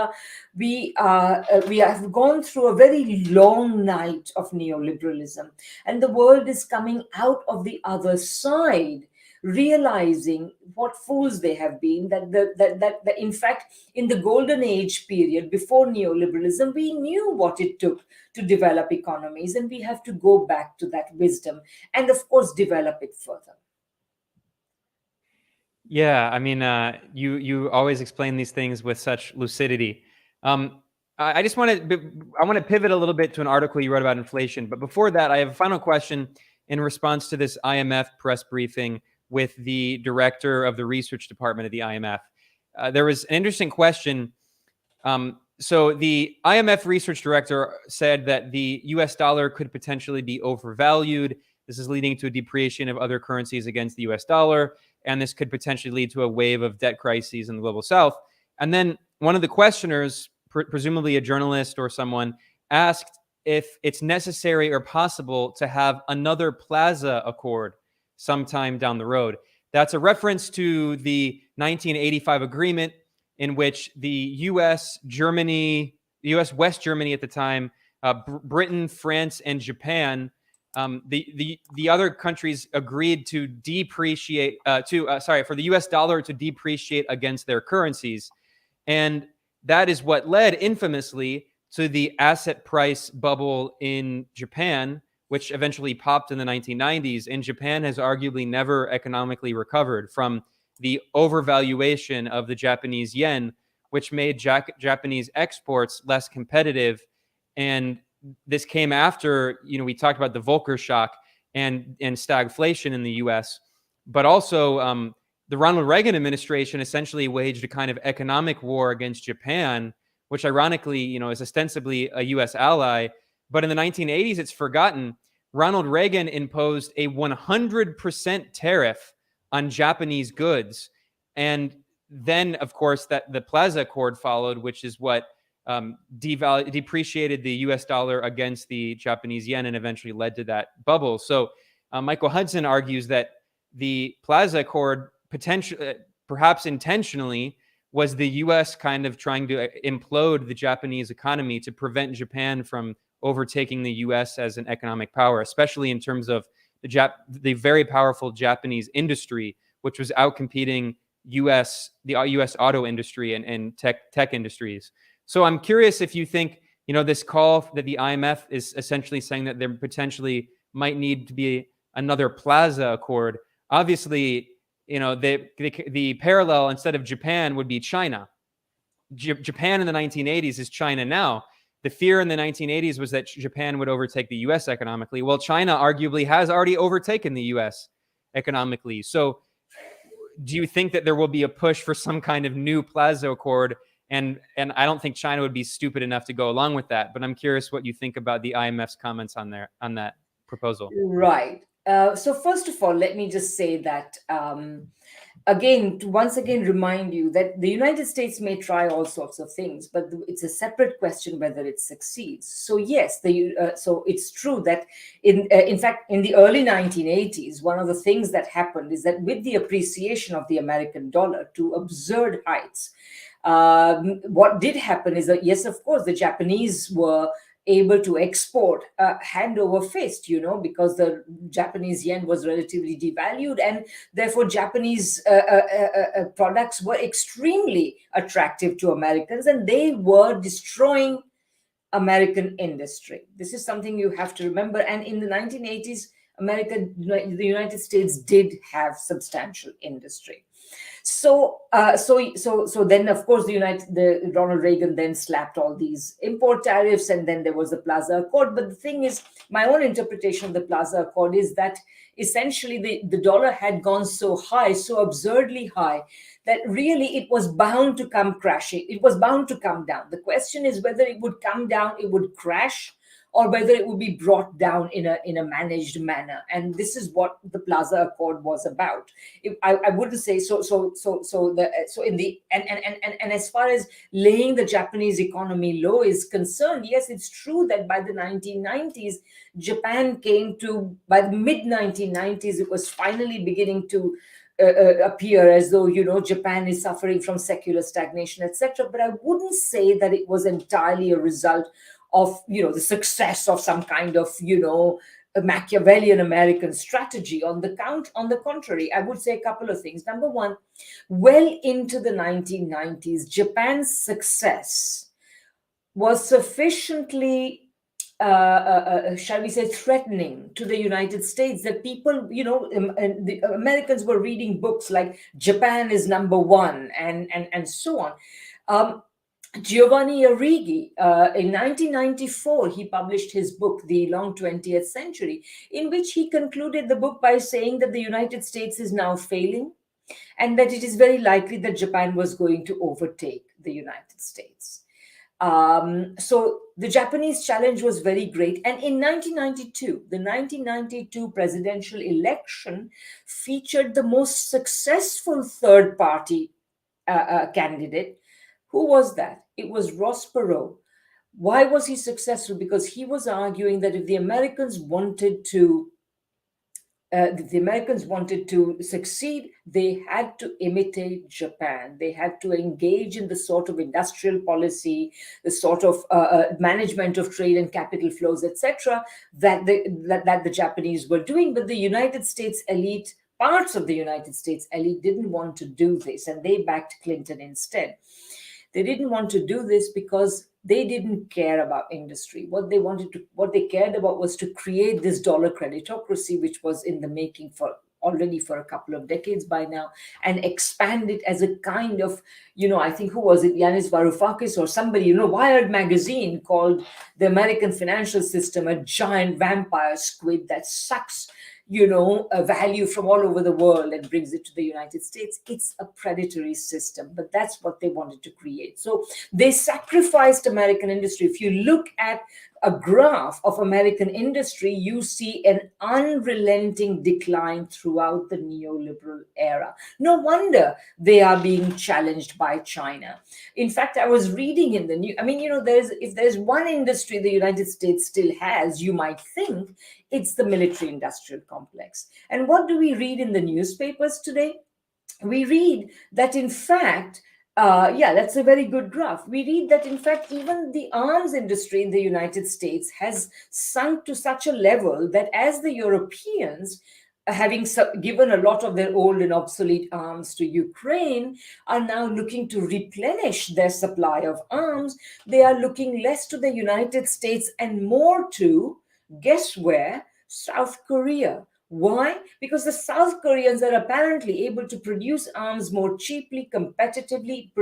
have gone through a very long night of neoliberalism, and the world is coming out of the other side realizing what fools they have been, that in fact, in the golden age period before neoliberalism, we knew what it took to develop economies, and we have to go back to that wisdom and, of course, develop it further. Yeah, I mean, you always explain these things with such lucidity. I just want to pivot a little bit to an article you wrote about inflation, but before that, I have a final question in response to this IMF press briefing with the director of the research department of the IMF. There was an interesting question. So the IMF research director said that the US dollar could potentially be overvalued. This is leading to a depreciation of other currencies against the US dollar, and this could potentially lead to a wave of debt crises in the global south. And then one of the questioners, presumably a journalist or someone, asked if it's necessary or possible to have another Plaza Accord sometime down the road. That's a reference to the 1985 agreement in which the US, West Germany at the time, Britain, France, and Japan, the other countries agreed to depreciate, for the US dollar to depreciate against their currencies. And that is what led infamously to the asset price bubble in Japan, which eventually popped in the 1990s. And Japan has arguably never economically recovered from the overvaluation of the Japanese yen, which made Japanese exports less competitive. And this came after, we talked about the Volcker shock and stagflation in the US, but also the Ronald Reagan administration essentially waged a kind of economic war against Japan, which ironically, is ostensibly a US ally. But in the 1980s, it's forgotten. Ronald Reagan imposed a 100% tariff on Japanese goods. And then, of course, that the Plaza Accord followed, which is what depreciated the US dollar against the Japanese yen and eventually led to that bubble. So Michael Hudson argues that the Plaza Accord perhaps intentionally was the US kind of trying to implode the Japanese economy to prevent Japan from overtaking the US as an economic power, especially in terms of the very powerful Japanese industry, which was outcompeting the US auto industry and tech industries. So I'm curious if you think, this call that the IMF is essentially saying that there potentially might need to be another Plaza Accord. Obviously, the parallel instead of Japan would be China. Japan in the 1980s is China now. The fear in the 1980s was that Japan would overtake the US economically. Well, China arguably has already overtaken the US economically. So do you think that there will be a push for some kind of new Plaza Accord? And I don't think China would be stupid enough to go along with that. But I'm curious what you think about the IMF's comments on that proposal. Right. So first of all, let me just say that again, to once again remind you that the United States may try all sorts of things, but it's a separate question whether it succeeds. So yes, so it's true that in fact in the early 1980s, one of the things that happened is that with the appreciation of the American dollar to absurd heights, what did happen is that yes, of course, the Japanese were able to export hand over fist, because the Japanese yen was relatively devalued, and therefore Japanese products were extremely attractive to Americans, and they were destroying American industry. This is something you have to remember. And in the 1980s, the United States did have substantial industry. So then, of course, the Ronald Reagan then slapped all these import tariffs, and then there was the Plaza Accord. But the thing is, my own interpretation of the Plaza Accord is that essentially the dollar had gone so high, so absurdly high, that really it was bound to come crashing. It was bound to come down. The question is whether it would come down, it would crash, or whether it would be brought down in a managed manner. And this is what the Plaza Accord was about. I wouldn't say so. And as far as laying the Japanese economy low is concerned, yes, it's true that by the 1990s, Japan by the mid 1990s, it was finally beginning to appear as though Japan is suffering from secular stagnation, etc. But I wouldn't say that it was entirely a result of the success of some kind of a Machiavellian American strategy. On the contrary, I would say a couple of things. Number one, well into the 1990s, Japan's success was sufficiently shall we say, threatening to the United States, that people, the Americans were reading books like Japan is number one and so on. Giovanni Arrighi, in 1994, he published his book, The Long 20th Century, in which he concluded the book by saying that the United States is now failing and that it is very likely that Japan was going to overtake the United States. So the Japanese challenge was very great. And in 1992, the 1992 presidential election featured the most successful third-party candidate. Who was that? It was Ross Perot. Why was he successful? Because he was arguing that if the Americans wanted to succeed, they had to imitate Japan. They had to engage in the sort of industrial policy, the sort of management of trade and capital flows, etc., that the Japanese were doing. But the United States elite, parts of the United States elite, didn't want to do this, and they backed Clinton instead. They didn't want to do this because they didn't care about industry. What they cared about was to create this dollar creditocracy, which was in the making already for a couple of decades by now, and expand it as a kind of, I think, who was it, Yanis Varoufakis or somebody, Wired magazine called the American financial system a giant vampire squid that sucks a value from all over the world and brings it to the United States. It's a predatory system, but that's what they wanted to create. So they sacrificed American industry. If you look at a graph of American industry, you see an unrelenting decline throughout the neoliberal era. No wonder they are being challenged by China. In fact, I was reading in the news, if there's one industry the United States still has, you might think it's the military industrial complex. And what do we read in the newspapers today? We read that, in fact, that's a very good graph. We read that, in fact, even the arms industry in the United States has sunk to such a level that as the Europeans, having given a lot of their old and obsolete arms to Ukraine, are now looking to replenish their supply of arms, they are looking less to the United States and more to, guess where? South Korea. Why? Because the South Koreans are apparently able to produce arms more cheaply, competitively,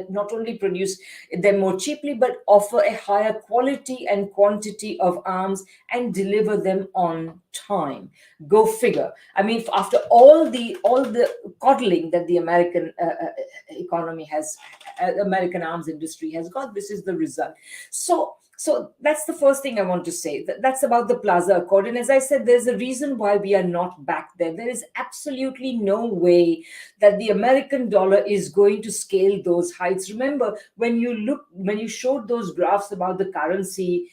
not only produce them more cheaply, but offer a higher quality and quantity of arms and deliver them on time. Go figure. I mean, after all the coddling that the American economy has, American arms industry has got, this is the result. So that's the first thing I want to say. That's about the Plaza Accord. And as I said, there's a reason why we are not back there. There is absolutely no way that the American dollar is going to scale those heights. Remember, when you showed those graphs about the currency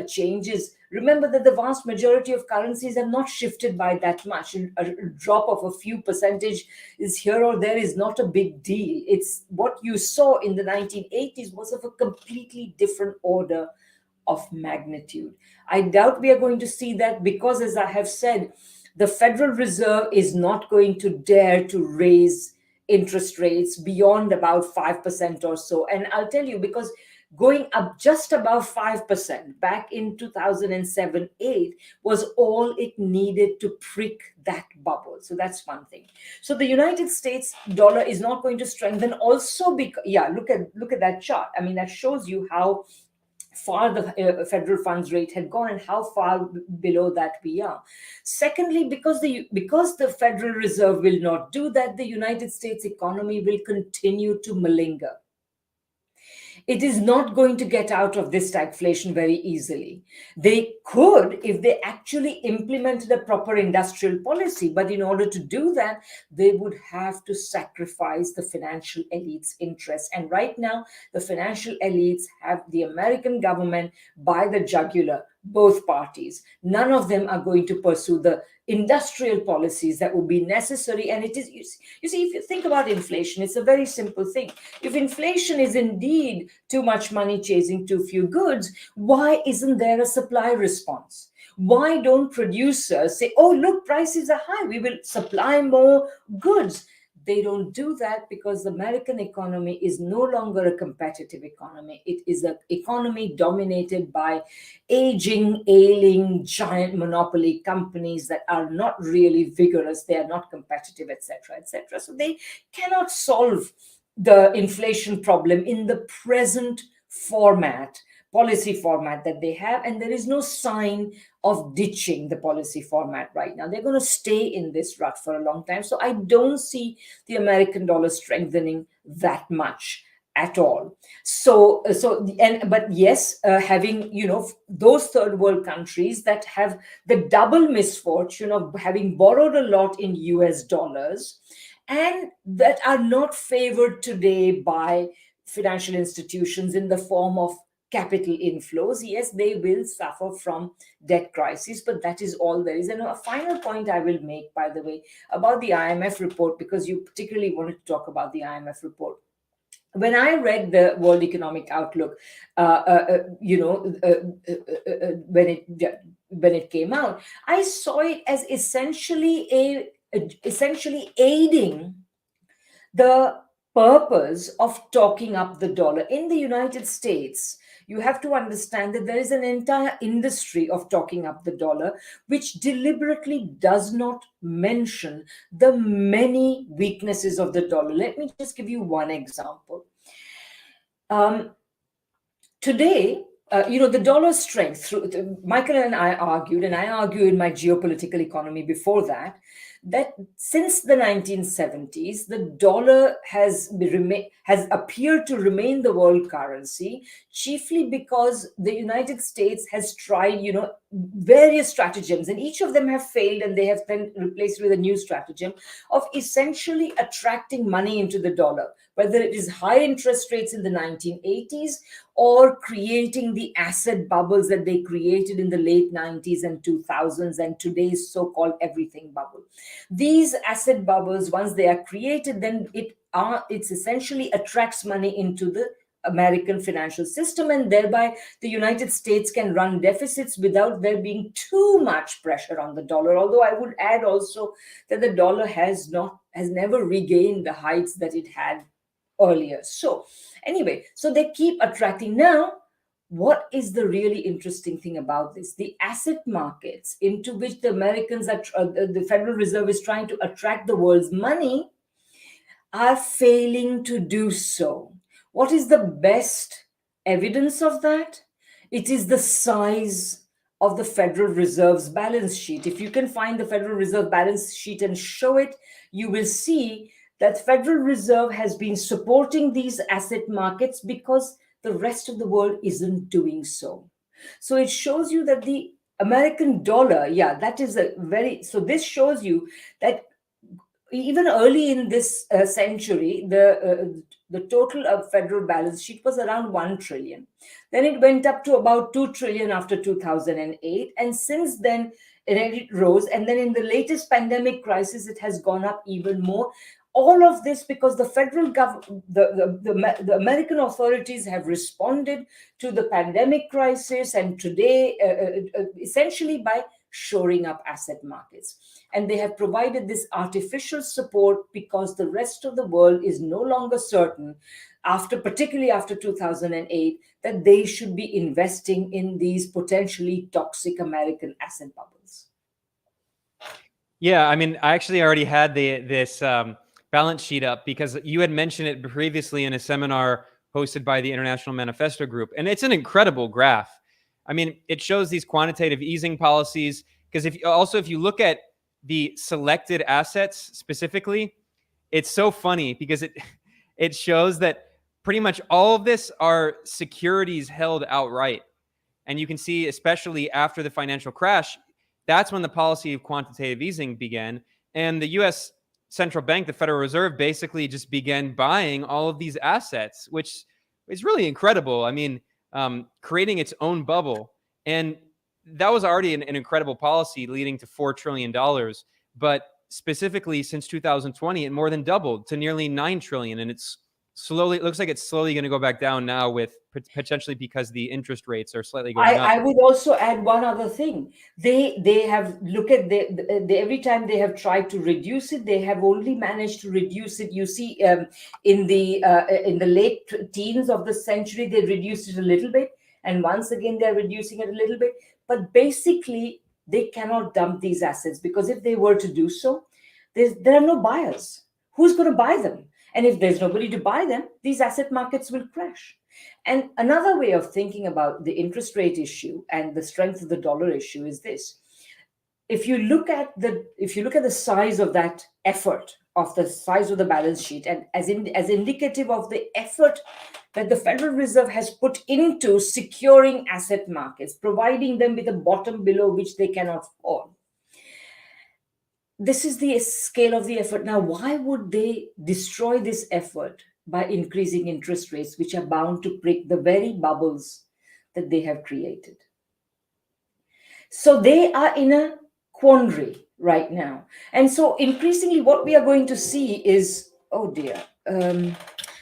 changes, remember that the vast majority of currencies have not shifted by that much. A drop of a few percentage is here or there is not a big deal. It's what you saw in the 1980s was of a completely different order of magnitude. I doubt we are going to see that because, as I have said, the Federal Reserve is not going to dare to raise interest rates beyond about 5% or so. And I'll tell you, because going up just above 5% back in 2007-8 was all it needed to prick that bubble. So that's one thing. So the United States dollar is not going to strengthen also because, yeah, look at that chart. I mean, that shows you how far the federal funds rate had gone and how far below that we are. Secondly, because the Federal Reserve will not do that, the United States economy will continue to malinger. It is not going to get out of this stagflation very easily. They could if they actually implemented a proper industrial policy, but in order to do that, they would have to sacrifice the financial elite's interests. And right now, the financial elites have the American government by the jugular, both parties. None of them are going to pursue the industrial policies that would be necessary. And it is, you see, if you think about inflation, it's a very simple thing. If inflation is indeed too much money chasing too few goods, why isn't there a supply response? Why don't producers say, oh, look, prices are high, we will supply more goods? They don't do that because the American economy is no longer a competitive economy. It is an economy dominated by aging, ailing, giant monopoly companies that are not really vigorous. They are not competitive, etc., etc. So they cannot solve the inflation problem in the present policy format that they have, and there is no sign of ditching the policy format right now. They're going to stay in this rut for a long time. So I don't see the American dollar strengthening that much at all. But yes, having those third world countries that have the double misfortune of having borrowed a lot in US dollars and that are not favored today by financial institutions in the form of capital inflows, yes, they will suffer from debt crisis, but that is all there is. And a final point I will make, by the way, about the IMF report, because you particularly wanted to talk about the IMF report. When I read the World Economic Outlook, when it came out, I saw it as essentially aiding the purpose of talking up the dollar. In the United States, you have to understand that there is an entire industry of talking up the dollar, which deliberately does not mention the many weaknesses of the dollar. Let me just give you one example. Today, the dollar strength, Michael and I argued, and I argue in my geopolitical economy before that since the 1970s, the dollar has appeared to remain the world currency, chiefly because the United States has tried, various stratagems, and each of them have failed, and they have been replaced with a new stratagem of essentially attracting money into the dollar, whether it is high interest rates in the 1980s or creating the asset bubbles that they created in the late 90s and 2000s and today's so-called everything bubble. These asset bubbles, once they are created, then it essentially attracts money into the American financial system, and thereby the United States can run deficits without there being too much pressure on the dollar. Although I would add also that the dollar has never regained the heights that it had earlier. So anyway, so they keep attracting. Now, what is the really interesting thing about this? The asset markets into which the Americans are, the Federal Reserve is trying to attract the world's money, are failing to do so. What is the best evidence of that? It is the size of the Federal Reserve's balance sheet. If you can find the Federal Reserve balance sheet and show it, you will see that Federal Reserve has been supporting these asset markets because the rest of the world isn't doing so. So it shows you that the American dollar, yeah, that is a very, so this shows you that even early in this century, the total of federal balance sheet was around 1 trillion. Then it went up to about 2 trillion after 2008. And since then, it rose. And then in the latest pandemic crisis, it has gone up even more. All of this because the federal government, the American authorities have responded to the pandemic crisis, and today, essentially by shoring up asset markets. And they have provided this artificial support because the rest of the world is no longer certain, particularly after 2008, that they should be investing in these potentially toxic American asset bubbles. Yeah, I mean, I actually already had this balance sheet up because you had mentioned it previously in a seminar hosted by the International Manifesto Group, and it's an incredible graph. I mean, it shows these quantitative easing policies because if you look at the selected assets specifically, it's so funny because it shows that pretty much all of this are securities held outright. And you can see, especially after the financial crash, that's when the policy of quantitative easing began. And the US central bank, the Federal Reserve, basically just began buying all of these assets, which is really incredible. I mean, creating its own bubble. And that was already an incredible policy leading to $4 trillion. But specifically since 2020, it more than doubled to nearly 9 trillion. And it looks like it's slowly going to go back down now, with potentially because the interest rates are slightly going up. I would also add one other thing. They have look at every time they have tried to reduce it, they have only managed to reduce it. You see, in the late teens of the century, they reduced it a little bit, and once again they're reducing it a little bit. But basically, they cannot dump these assets because if they were to do so, there are no buyers. Who's going to buy them? And if there's nobody to buy them, these asset markets will crash. And another way of thinking about the interest rate issue and the strength of the dollar issue is this. If you look at the size of that effort, of the size of the balance sheet, and as indicative of the effort that the Federal Reserve has put into securing asset markets, providing them with a bottom below which they cannot fall. This is the scale of the effort. Now, why would they destroy this effort by increasing interest rates, which are bound to prick the very bubbles that they have created? So they are in a quandary right now. And so increasingly what we are going to see is, oh dear,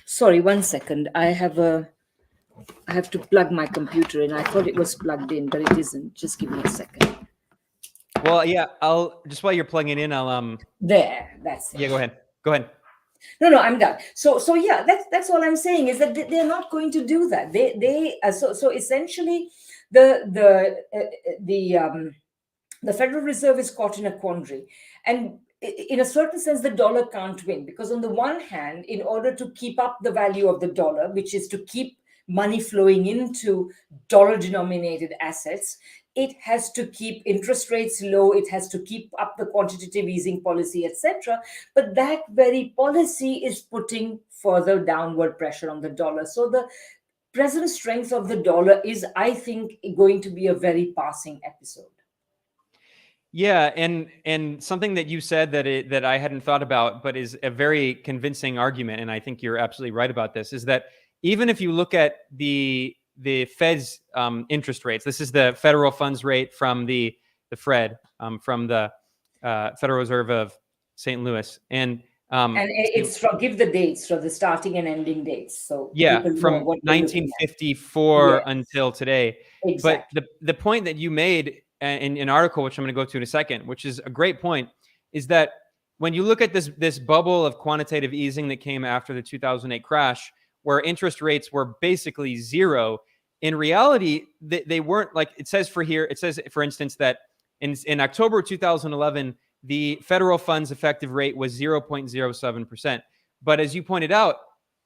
sorry, 1 second. I have to plug my computer in. I thought it was plugged in, but it isn't. Just give me a second. Well, yeah, I'll just while you're plugging in, I'll There, that's it. Yeah, go ahead. No, I'm done. So yeah, that's all I'm saying is that they're not going to do that. So essentially, the Federal Reserve is caught in a quandary, and in a certain sense, the dollar can't win because on the one hand, in order to keep up the value of the dollar, which is to keep money flowing into dollar-denominated assets, it has to keep interest rates low, it has to keep up the quantitative easing policy, etc. But that very policy is putting further downward pressure on the dollar. So the present strength of the dollar is, I think, going to be a very passing episode. Yeah, and something that you said that I hadn't thought about, but is a very convincing argument, and I think you're absolutely right about this, is that even if you look at the Fed's interest rates, this is the federal funds rate from the Fed, from the Federal Reserve of St. Louis, and it's from, give the dates, so the starting and ending dates. So yeah, from 1954 until today. Exactly. But the point that you made in an article, which I'm going to go to in a second, which is a great point, is that when you look at this bubble of quantitative easing that came after the 2008 crash, where interest rates were basically zero, in reality, they weren't. Like it says for here, it says, for instance, that in October 2011, the federal funds effective rate was 0.07%. But as you pointed out,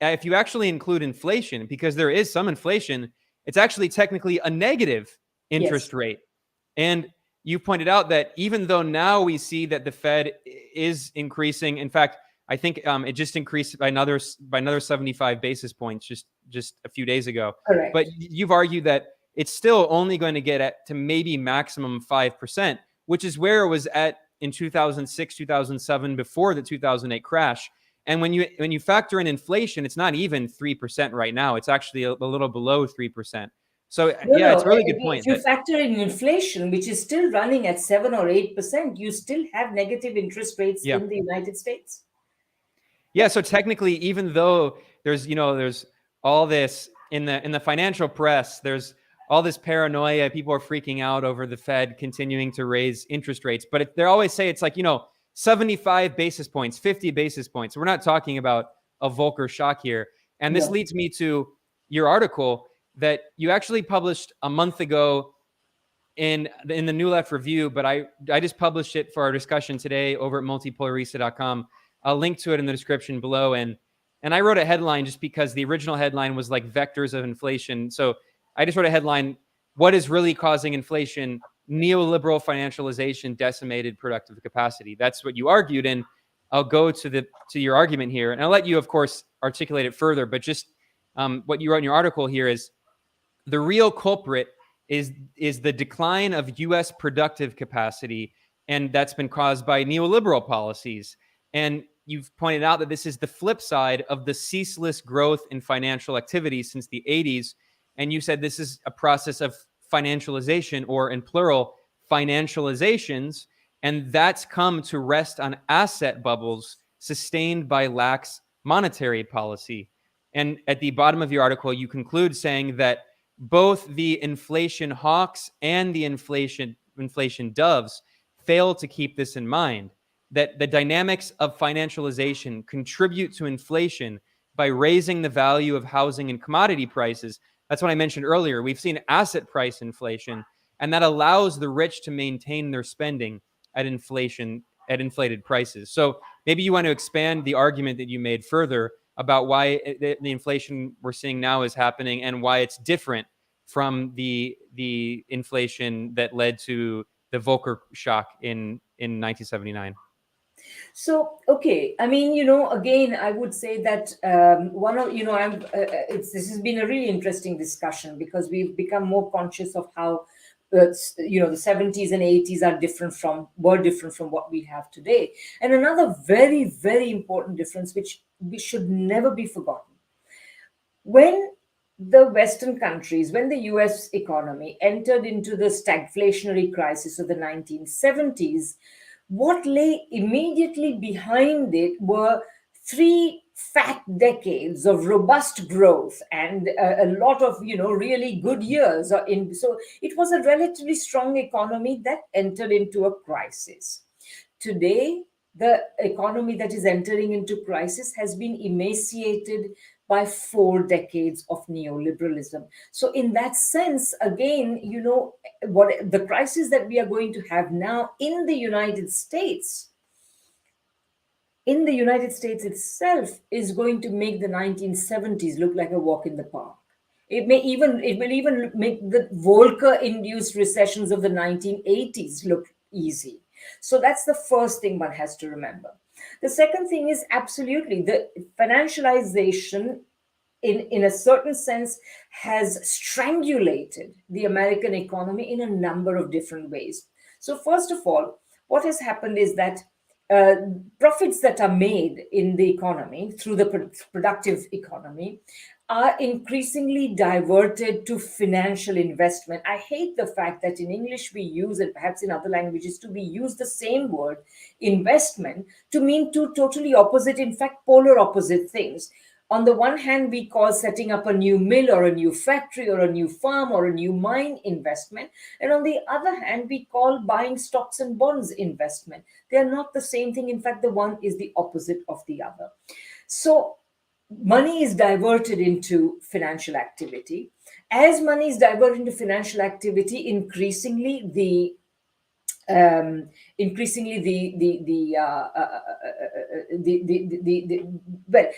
if you actually include inflation, because there is some inflation, it's actually technically a negative Yes, interest rate. And you pointed out that even though now we see that the Fed is increasing, in fact, I think it just increased by another 75 basis points just a few days ago. But correct. you've argued that it's still only going to get at to maybe maximum 5%, which is where it was at in 2006, 2007, before the 2008 crash. And when you factor in inflation, it's not even 3% right now. It's actually a little below 3%. So No, yeah, no. it's a really good If point you that factor in inflation, which is still running at 7 or 8%, you still have negative interest rates yeah. in the United States. Yeah, so technically, even though there's all this in the financial press, there's all this paranoia. People are freaking out over the Fed continuing to raise interest rates, but they always say it's like 75 basis points, 50 basis points. We're not talking about a Volcker shock here. And this No. leads me to your article that you actually published a month ago in the New Left Review, but I just published it for our discussion today over at multipolarista.com. I'll link to it in the description below. And I wrote a headline just because the original headline was like vectors of inflation. So I just wrote a headline: what is really causing inflation? Neoliberal financialization decimated productive capacity. That's what you argued, and I'll go to your argument here, and I'll let you, of course, articulate it further. But just what you wrote in your article here is the real culprit is the decline of U.S. productive capacity, and that's been caused by neoliberal policies. And you've pointed out that this is the flip side of the ceaseless growth in financial activity since the 80s. And you said this is a process of financialization, or in plural, financializations, and that's come to rest on asset bubbles sustained by lax monetary policy. And at the bottom of your article, you conclude saying that both the inflation hawks and the inflation doves fail to keep this in mind, that the dynamics of financialization contribute to inflation by raising the value of housing and commodity prices. That's what I mentioned earlier. We've seen asset price inflation, and that allows the rich to maintain their spending at inflated prices. So maybe you want to expand the argument that you made further about why the inflation we're seeing now is happening and why it's different from the inflation that led to the Volcker shock in 1979. So, okay, I mean, again, I would say that one of, this has been a really interesting discussion because we've become more conscious of how, the 70s and 80s were different from what we have today. And another very, very important difference, which we should never be forgotten. When the Western countries, when the US economy entered into the stagflationary crisis of the 1970s, what lay immediately behind it were 3 fat decades of robust growth and a lot of really good years. So it was a relatively strong economy that entered into a crisis. Today, the economy that is entering into crisis has been emaciated by 4 decades of neoliberalism. So, in that sense, again, what the crisis that we are going to have now in the United States itself is going to make the 1970s look like a walk in the park. It will even make the Volcker induced recessions of the 1980s look easy. So that's the first thing one has to remember. The second thing is absolutely the financialization in a certain sense has strangulated the American economy in a number of different ways. So first of all, what has happened is that uh, profits that are made in the economy through the productive economy are increasingly diverted to financial investment. I hate the fact that in English we use, and perhaps in other languages too, we use the same word, investment, to mean two totally opposite, in fact, polar opposite things. On the one hand, we call setting up a new mill or a new factory or a new farm or a new mine investment. And on the other hand, we call buying stocks and bonds investment. They are not the same thing. In fact, the one is the opposite of the other. So money is diverted into financial activity. As money is diverted into financial activity, increasingly um, the well,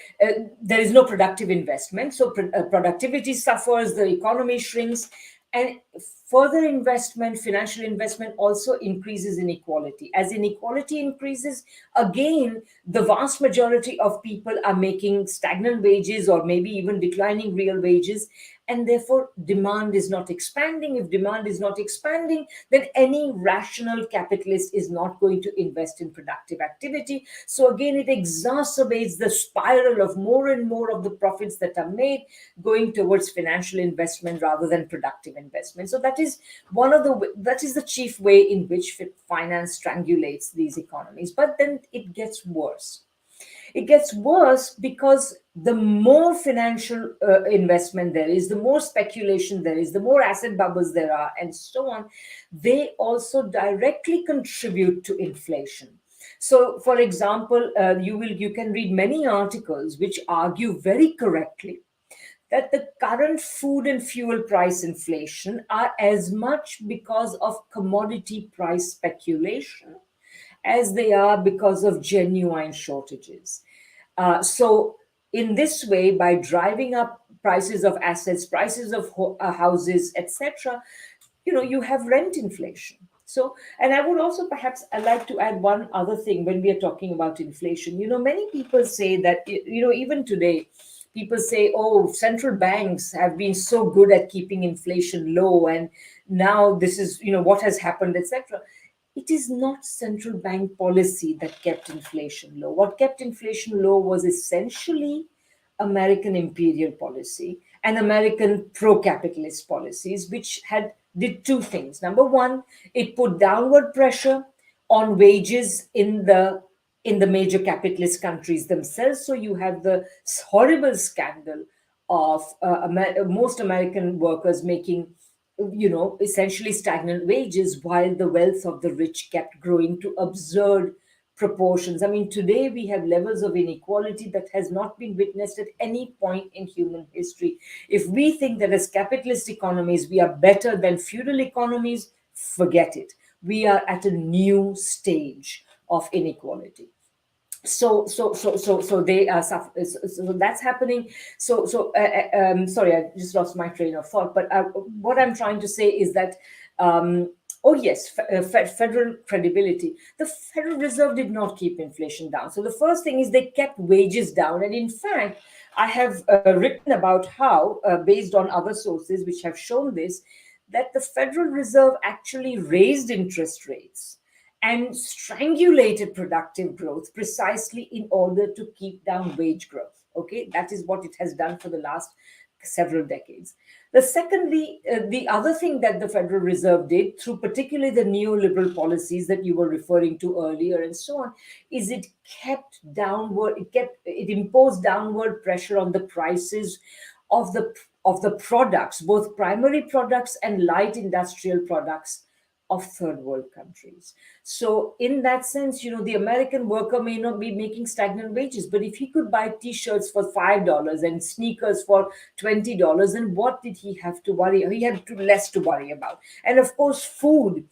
there is no productive investment, so productivity suffers, the economy shrinks, and further investment, financial investment, also increases inequality. As inequality increases, again, the vast majority of people are making stagnant wages or maybe even declining real wages, and therefore demand is not expanding. If demand is not expanding, then any rational capitalist is not going to invest in productive activity. So again, it exacerbates the spiral of more and more of the profits that are made going towards financial investment rather than productive investment. So that is the chief way in which finance strangulates these economies. But then it gets worse. It gets worse because the more financial investment there is, the more speculation there is, the more asset bubbles there are, and so on, they also directly contribute to inflation. So, for example, you can read many articles which argue very correctly that the current food and fuel price inflation are as much because of commodity price speculation as they are because of genuine shortages. So, in this way, by driving up prices of assets, prices of houses, etc., you have rent inflation. So, and I would also perhaps I like to add one other thing when we are talking about inflation. Many people say that even today, people say, oh, central banks have been so good at keeping inflation low, and now this is what has happened, etc. It is not central bank policy that kept inflation low. What kept inflation low was essentially American imperial policy and American pro-capitalist policies, which had did two things. Number one, it put downward pressure on wages in the major capitalist countries themselves. So you have the horrible scandal of most American workers making essentially stagnant wages while the wealth of the rich kept growing to absurd proportions. I mean, today we have levels of inequality that has not been witnessed at any point in human history. If we think that as capitalist economies we are better than feudal economies, forget it. We are at a new stage of inequality. So they are so that's happening. Sorry, I just lost my train of thought, but what I'm trying to say is that oh yes, federal credibility. The Federal Reserve did not keep inflation down. So the first thing is they kept wages down, and in fact I have written about how, based on other sources which have shown this, that the Federal Reserve actually raised interest rates and strangulated productive growth precisely in order to keep down wage growth. Okay, that is what it has done for the last several decades. The other thing that the Federal Reserve did, through particularly the neoliberal policies that you were referring to earlier and so on, is it imposed downward pressure on the prices of the products, both primary products and light industrial products of third world countries. So, in that sense, the American worker may not be making stagnant wages, but if he could buy T-shirts for $5 and sneakers for $20, then what did he have to worry? He had less to worry about. And of course, food.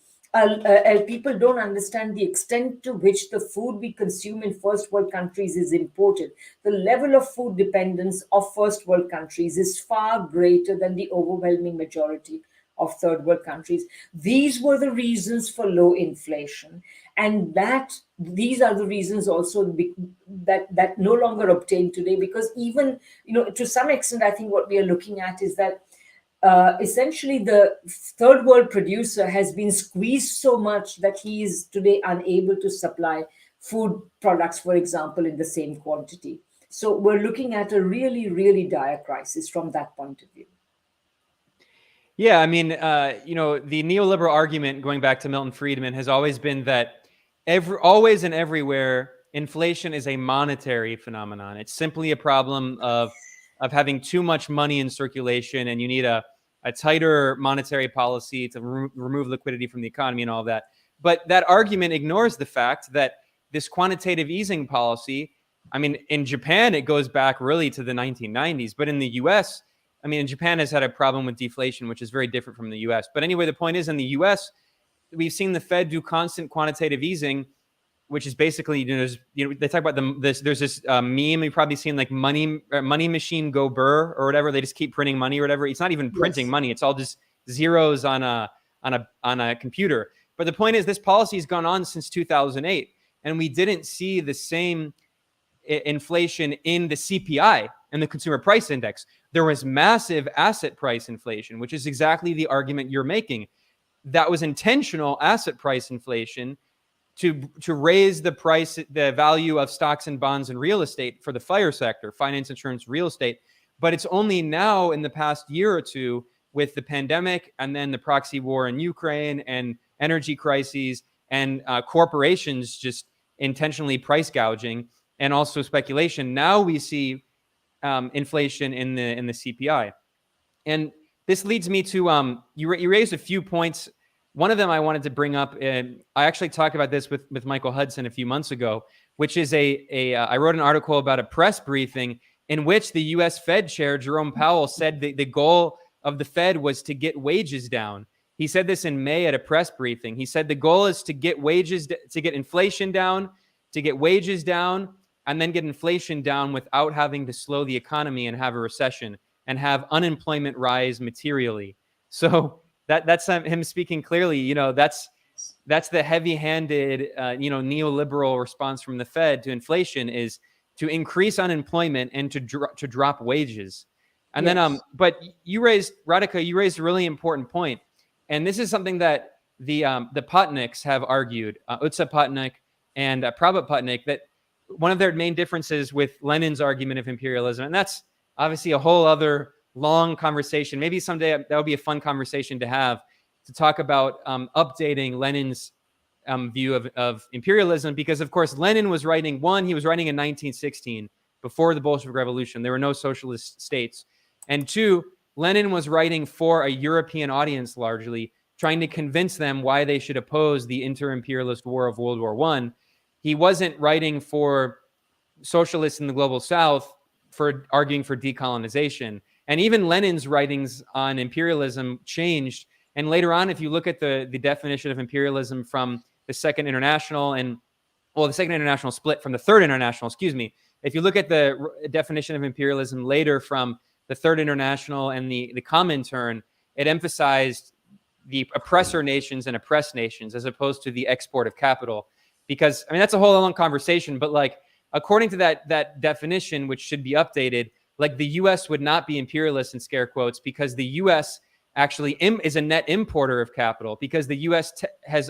People don't understand the extent to which the food we consume in first world countries is imported. The level of food dependence of first world countries is far greater than the overwhelming majority of third world countries. These were the reasons for low inflation, and these are the reasons also that no longer obtain today, because even to some extent, I think what we are looking at is that essentially the third world producer has been squeezed so much that he is today unable to supply food products, for example, in the same quantity. So we're looking at a really, really dire crisis from that point of view. Yeah, I mean, the neoliberal argument, going back to Milton Friedman, has always been that always and everywhere, inflation is a monetary phenomenon. It's simply a problem of having too much money in circulation, and you need a tighter monetary policy to remove liquidity from the economy and all that. But that argument ignores the fact that this quantitative easing policy I mean, in Japan, it goes back really to the 1990s. But in the US, I mean, Japan has had a problem with deflation, which is very different from the US. But anyway, the point is in the US, we've seen the Fed do constant quantitative easing, which is basically, they talk about there's this meme you've probably seen, like money machine go burr or whatever. They just keep printing money or whatever. It's not even printing money. It's all just zeros on a computer. But the point is, this policy has gone on since 2008, and we didn't see the same inflation in the CPI and the consumer price index. There was massive asset price inflation, which is exactly the argument you're making. That was intentional asset price inflation to raise the value of stocks and bonds and real estate for the FIRE sector, finance, insurance, real estate. But it's only now in the past year or two, with the pandemic and then the proxy war in Ukraine and energy crises and corporations just intentionally price gouging and also speculation, now we see inflation in the CPI. And this leads me to you raised a few points. One of them I wanted to bring up, and I actually talked about this with Michael Hudson a few months ago, which is I wrote an article about a press briefing in which the U.S. Fed Chair Jerome Powell said the goal of the Fed was to get wages down. He said this in May at a press briefing. He said the goal is to get inflation down, to get wages down, and then get inflation down without having to slow the economy and have a recession and have unemployment rise materially. So that's him speaking clearly. That's the heavy-handed, neoliberal response from the Fed to inflation, is to increase unemployment and to drop wages. And then, but Radhika, you raised a really important point, and this is something that the Putniks have argued, Utsa Putnik and Prabhat Putnik, that one of their main differences with Lenin's argument of imperialism, and that's obviously a whole other long conversation. Maybe someday that would be a fun conversation to have, to talk about updating Lenin's view of imperialism, because of course Lenin was writing, he was writing in 1916, before the Bolshevik Revolution. There were no socialist states. And two, Lenin was writing for a European audience, largely trying to convince them why they should oppose the inter-imperialist war of World War I. He wasn't writing for socialists in the global South for arguing for decolonization. And even Lenin's writings on imperialism changed. And later on, if you look at the definition of imperialism from the Second International the Second International split from the Third International, if you look at the definition of imperialism later from the Third International and the Comintern, it emphasized the oppressor nations and oppressed nations as opposed to the export of capital. Because, that's a whole long conversation, but according to that definition, which should be updated, the U.S. would not be imperialist in scare quotes, because the U.S. actually is a net importer of capital, because the U.S. has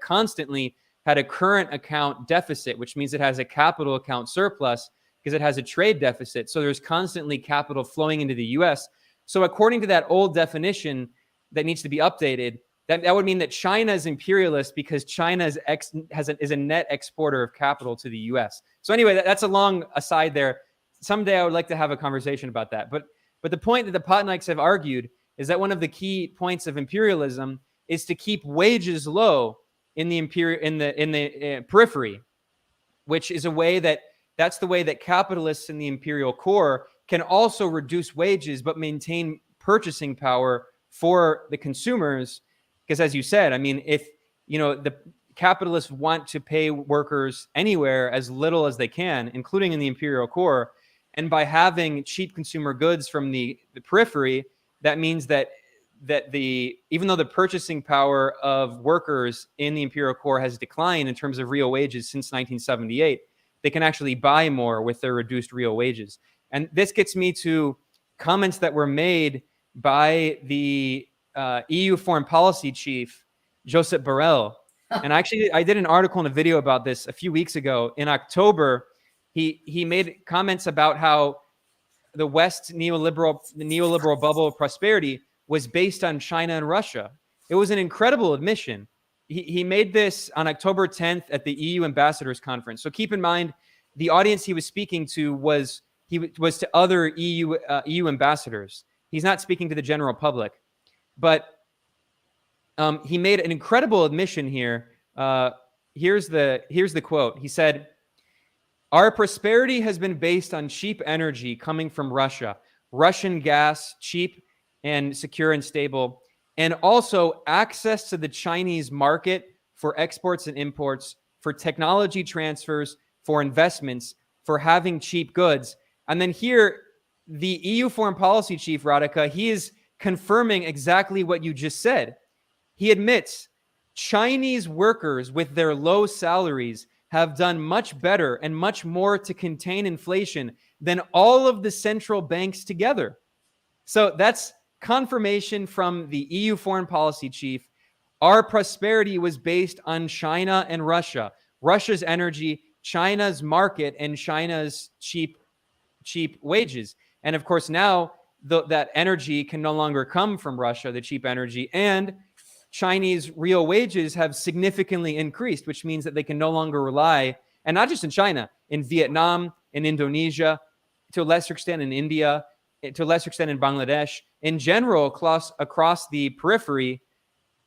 constantly had a current account deficit, which means it has a capital account surplus because it has a trade deficit. So there's constantly capital flowing into the U.S. So according to that old definition that needs to be updated, that would mean that China is imperialist because China is a net exporter of capital to the U.S. So anyway, that's a long aside there. Someday I would like to have a conversation about that. But the point that the Putniks have argued is that one of the key points of imperialism is to keep wages low in the periphery, which is that's the way that capitalists in the imperial core can also reduce wages but maintain purchasing power for the consumers. Because as you said, if the capitalists want to pay workers anywhere as little as they can, including in the imperial core, and by having cheap consumer goods from the periphery, that means that even though the purchasing power of workers in the imperial core has declined in terms of real wages since 1978, they can actually buy more with their reduced real wages. And this gets me to comments that were made by the EU foreign policy chief, Josep Borrell. And actually, I did an article and a video about this a few weeks ago. In October, he made comments about how the West neoliberal bubble of prosperity was based on China and Russia. It was an incredible admission. He made this on October 10th at the EU Ambassadors Conference. So keep in mind, the audience he was speaking to was to other EU ambassadors. He's not speaking to the general public. But he made an incredible admission here. Here's the quote. He said, Our prosperity has been based on cheap energy coming from Russia, Russian gas, cheap and secure and stable, and also access to the Chinese market for exports and imports, for technology transfers, for investments, for having cheap goods. And then here, the EU foreign policy chief, Radhika, he is confirming exactly what you just said. He admits Chinese workers with their low salaries have done much better and much more to contain inflation than all of the central banks together. So that's confirmation from the EU foreign policy chief. Our prosperity was based on China and Russia, Russia's energy, China's market, and China's cheap wages. And of course, now that energy can no longer come from Russia, the cheap energy, and Chinese real wages have significantly increased, which means that they can no longer rely, and not just in China, in Vietnam, in Indonesia, to a lesser extent in India, to a lesser extent in Bangladesh. In general, across the periphery,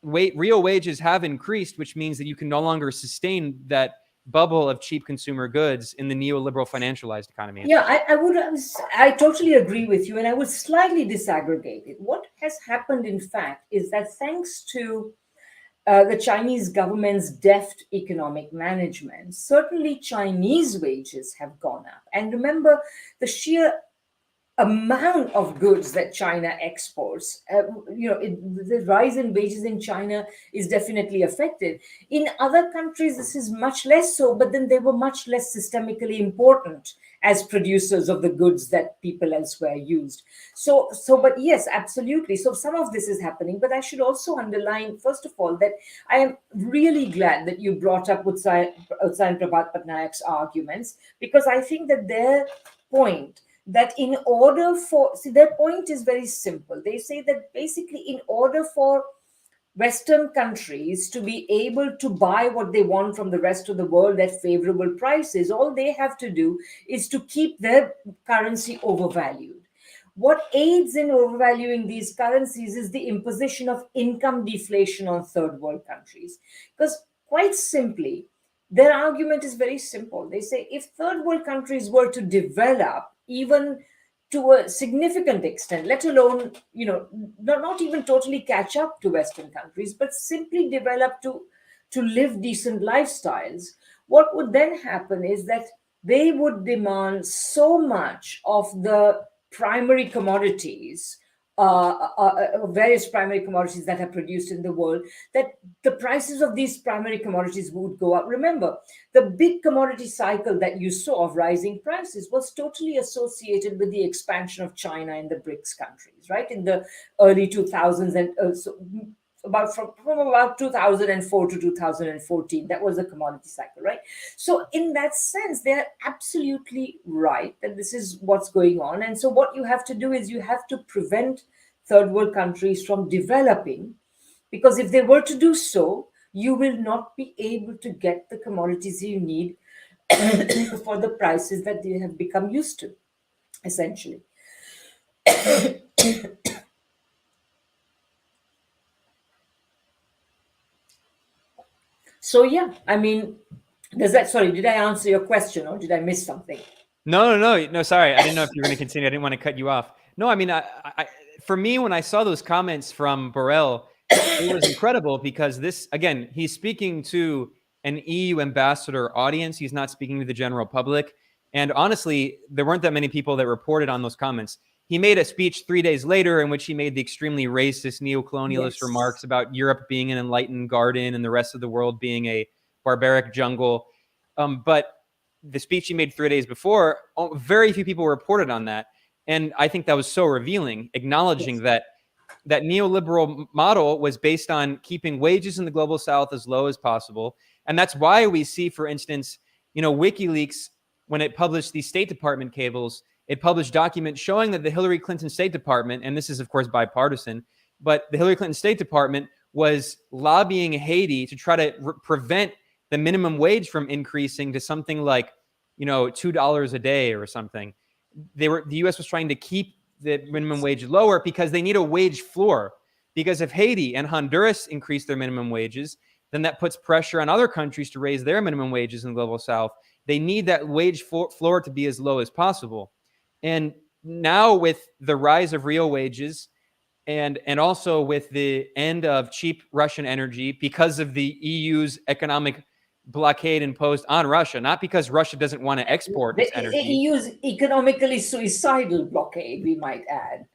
real wages have increased, which means that you can no longer sustain that bubble of cheap consumer goods in the neoliberal financialized economy. Yeah, I totally agree with you, and I would slightly disaggregate it. What has happened, in fact, is that thanks to the Chinese government's deft economic management, certainly Chinese wages have gone up. And remember, the sheer amount of goods that China exports, the rise in wages in China is definitely affected. In other countries, this is much less so, but then they were much less systemically important as producers of the goods that people elsewhere used. But yes, absolutely. So some of this is happening, but I should also underline, first of all, that I am really glad that you brought up Utsai and Prabhat Patnaik's arguments, because I think that their point that in order for, their point is very simple. They say that basically in order for Western countries to be able to buy what they want from the rest of the world at favorable prices, all they have to do is to keep their currency overvalued. What aids in overvaluing these currencies is the imposition of income deflation on third world countries. Because quite simply, their argument is very simple. They say if third world countries were to develop even to a significant extent, let alone, not even totally catch up to Western countries, but simply develop to live decent lifestyles, what would then happen is that they would demand so much of the primary commodities, various primary commodities that are produced in the world, that the prices of these primary commodities would go up. Remember, the big commodity cycle that you saw of rising prices was totally associated with the expansion of China in the BRICS countries, right? In the early 2000s, and from about 2004 to 2014, that was the commodity cycle, right? So in that sense, they're absolutely right that this is what's going on. And so what you have to do is you have to prevent third world countries from developing, because if they were to do so, you will not be able to get the commodities you need for the prices that they have become used to, essentially. So yeah, I mean, sorry, did I answer your question or did I miss something? No. Sorry, I didn't know if you were going to continue. I didn't want to cut you off. No, I mean, for me, when I saw those comments from Borrell, it was incredible because this, again, he's speaking to an EU ambassador audience. He's not speaking to the general public. And honestly, there weren't that many people that reported on those comments. He made a speech 3 days later in which he made the extremely racist, neo-colonialist remarks about Europe being an enlightened garden and the rest of the world being a barbaric jungle. But the speech he made 3 days before, very few people reported on that. And I think that was so revealing, acknowledging that neoliberal model was based on keeping wages in the global south as low as possible. And that's why we see, for instance, WikiLeaks, when it published these State Department cables, it published documents showing that the Hillary Clinton State Department, and this is, of course, bipartisan, but the Hillary Clinton State Department was lobbying Haiti to try to prevent the minimum wage from increasing to something like, $2 a day or something. The U.S. was trying to keep the minimum wage lower because they need a wage floor. Because if Haiti and Honduras increase their minimum wages, then that puts pressure on other countries to raise their minimum wages in the global south. They need that wage floor to be as low as possible. And now with the rise of real wages and also with the end of cheap Russian energy because of the EU's economic blockade imposed on Russia, not because Russia doesn't want to export The its energy. EU's economically suicidal blockade, we might add.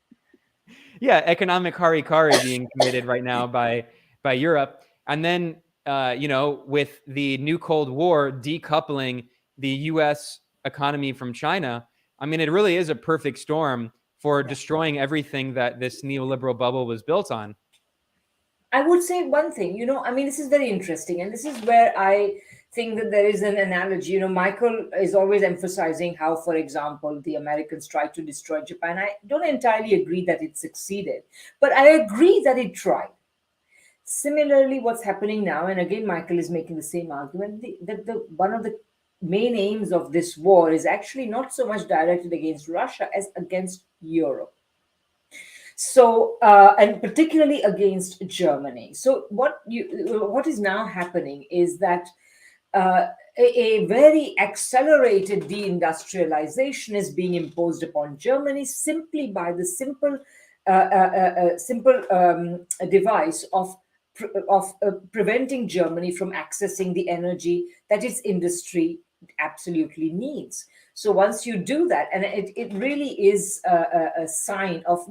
Yeah, economic harikari being committed right now by Europe, and then with the new Cold War decoupling the U.S. economy from China. I mean, it really is a perfect storm for destroying everything that this neoliberal bubble was built on. I would say one thing, I mean, this is very interesting, and this is where I think that there is an analogy. Michael is always emphasizing how, for example, the Americans tried to destroy Japan. I don't entirely agree that it succeeded, but I agree that it tried. Similarly, what's happening now, and again, Michael is making the same argument, that the one of the main aims of this war is actually not so much directed against Russia as against Europe. So, and particularly against Germany. So, what is now happening is that a very accelerated deindustrialization is being imposed upon Germany simply by the simple device of preventing Germany from accessing the energy that its industry absolutely needs. So once you do that, and it really is a sign of,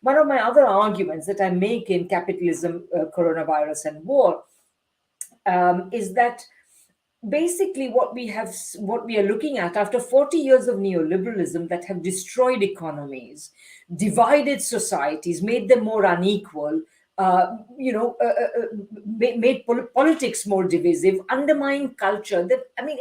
one of my other arguments that I make in Capitalism, Coronavirus and War, is that basically what we are looking at after 40 years of neoliberalism that have destroyed economies, divided societies, made them more unequal, made politics more divisive, undermined culture. That, I mean,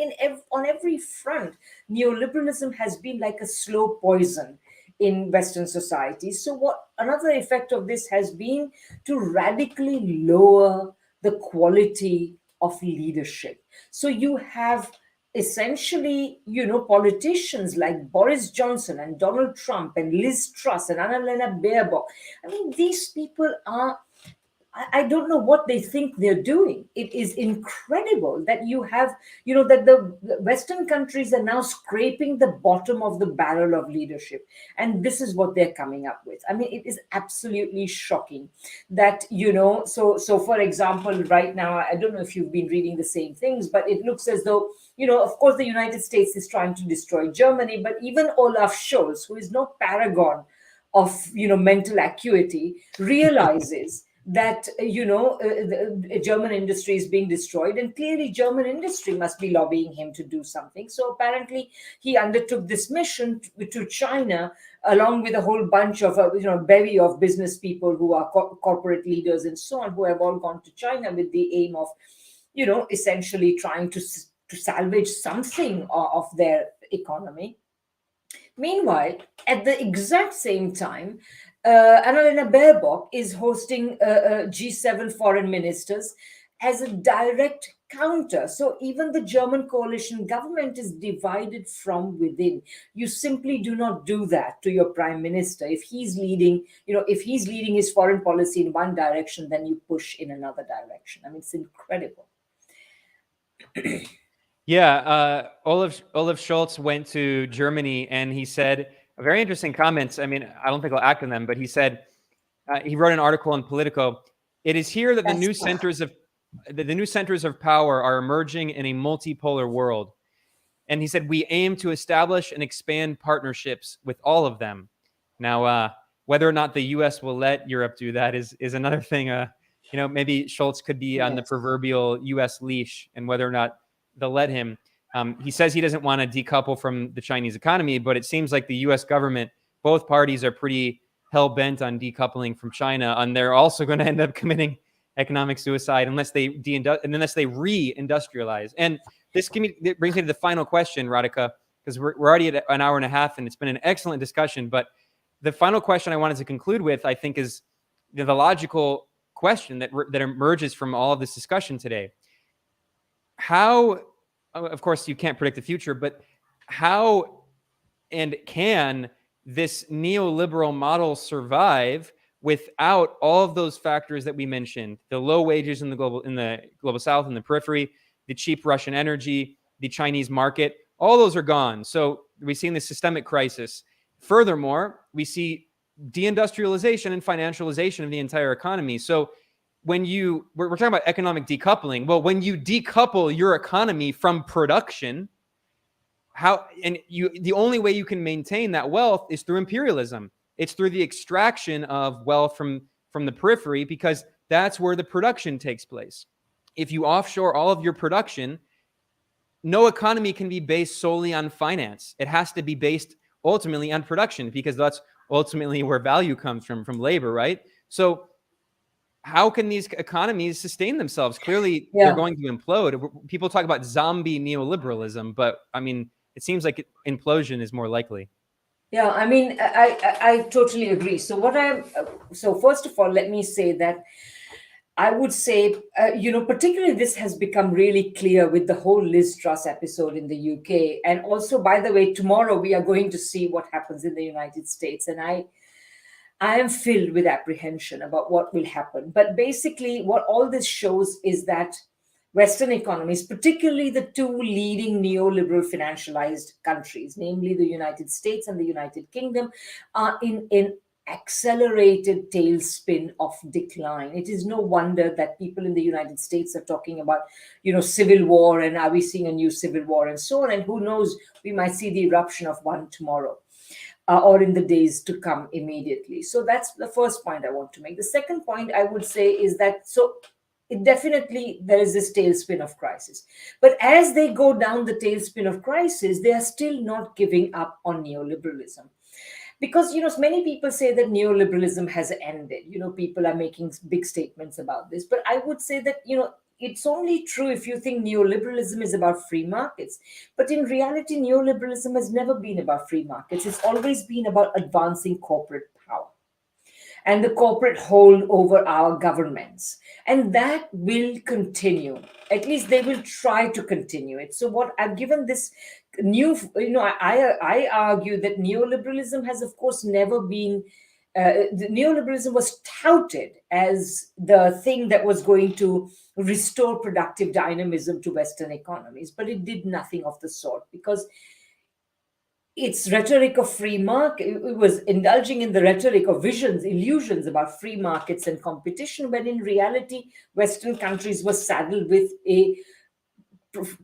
on every front, neoliberalism has been like a slow poison in Western societies. So, what another effect of this has been to radically lower the quality of leadership. So you have essentially, politicians like Boris Johnson and Donald Trump and Liz Truss and Annalena Baerbock. I mean, these people are, I don't know what they think they're doing. It is incredible that you have, that the Western countries are now scraping the bottom of the barrel of leadership. And this is what they're coming up with. I mean, it is absolutely shocking that, so for example, right now, I don't know if you've been reading the same things, but it looks as though, of course, the United States is trying to destroy Germany, but even Olaf Scholz, who is no paragon of, mental acuity, realizes that the German industry is being destroyed, and clearly German industry must be lobbying him to do something. So apparently he undertook this mission to China, along with a whole bunch of bevy of business people who are corporate leaders and so on, who have all gone to China with the aim of essentially trying to salvage something of their economy. Meanwhile, at the exact same time, Annalena Baerbock is hosting G7 foreign ministers as a direct counter. So even the German coalition government is divided from within. You simply do not do that to your prime minister. If he's leading, his foreign policy in one direction, then you push in another direction. I mean, it's incredible. Yeah, Olaf Scholz went to Germany and he said very interesting comments. I mean, I don't think I'll act on them, but he said he wrote an article in Politico. It is here that the new centers of power are emerging in a multipolar world, and he said we aim to establish and expand partnerships with all of them. Now, whether or not the U.S. will let Europe do that is another thing. Maybe Scholz could be on the proverbial U.S. leash, and whether or not they'll let him. He says he doesn't want to decouple from the Chinese economy, but it seems like the U.S. government, both parties are pretty hell-bent on decoupling from China, and they're also going to end up committing economic suicide unless they re-industrialize. And this brings me to the final question, Radhika, because we're already at an hour and a half, and it's been an excellent discussion. But the final question I wanted to conclude with, I think, is the logical question that emerges from all of this discussion today. How, of course, you can't predict the future, but how and can this neoliberal model survive without all of those factors that we mentioned? The low wages in the global south and the periphery, the cheap Russian energy, the Chinese market. All those are gone. So we've seen the systemic crisis. Furthermore, we see deindustrialization and financialization of the entire economy. So we're talking about economic decoupling. Well, when you decouple your economy from production, the only way you can maintain that wealth is through imperialism. It's through the extraction of wealth from the periphery, because that's where the production takes place. If you offshore all of your production, no economy can be based solely on finance. It has to be based ultimately on production, because that's ultimately where value comes from labor, right? So how can these economies sustain themselves? Clearly, they're going to implode. People talk about zombie neoliberalism, but I mean, it seems like implosion is more likely. Yeah, I mean, I totally agree. So first of all, let me say that I would say, particularly this has become really clear with the whole Liz Truss episode in the UK. And also, by the way, tomorrow we are going to see what happens in the United States. And I am filled with apprehension about what will happen. But basically, what all this shows is that Western economies, particularly the two leading neoliberal financialized countries, namely the United States and the United Kingdom, are in an accelerated tailspin of decline. It is no wonder that people in the United States are talking about, civil war, and are we seeing a new civil war and so on. And who knows, we might see the eruption of one tomorrow. Or in the days to come immediately. So that's the first point I want to make. The second point I would say is that, definitely there is this tailspin of crisis. But as they go down the tailspin of crisis, they are still not giving up on neoliberalism. Because, many people say that neoliberalism has ended. People are making big statements about this. But I would say that, it's only true if you think neoliberalism is about free markets. But in reality, neoliberalism has never been about free markets. It's always been about advancing corporate power and the corporate hold over our governments. And that will continue. At least they will try to continue it. So what I've given this new, I argue that neoliberalism has, of course, never been the neoliberalism was touted as the thing that was going to restore productive dynamism to Western economies, but it did nothing of the sort, because its rhetoric of free market, it was indulging in the rhetoric of illusions about free markets and competition, when in reality, Western countries were saddled with a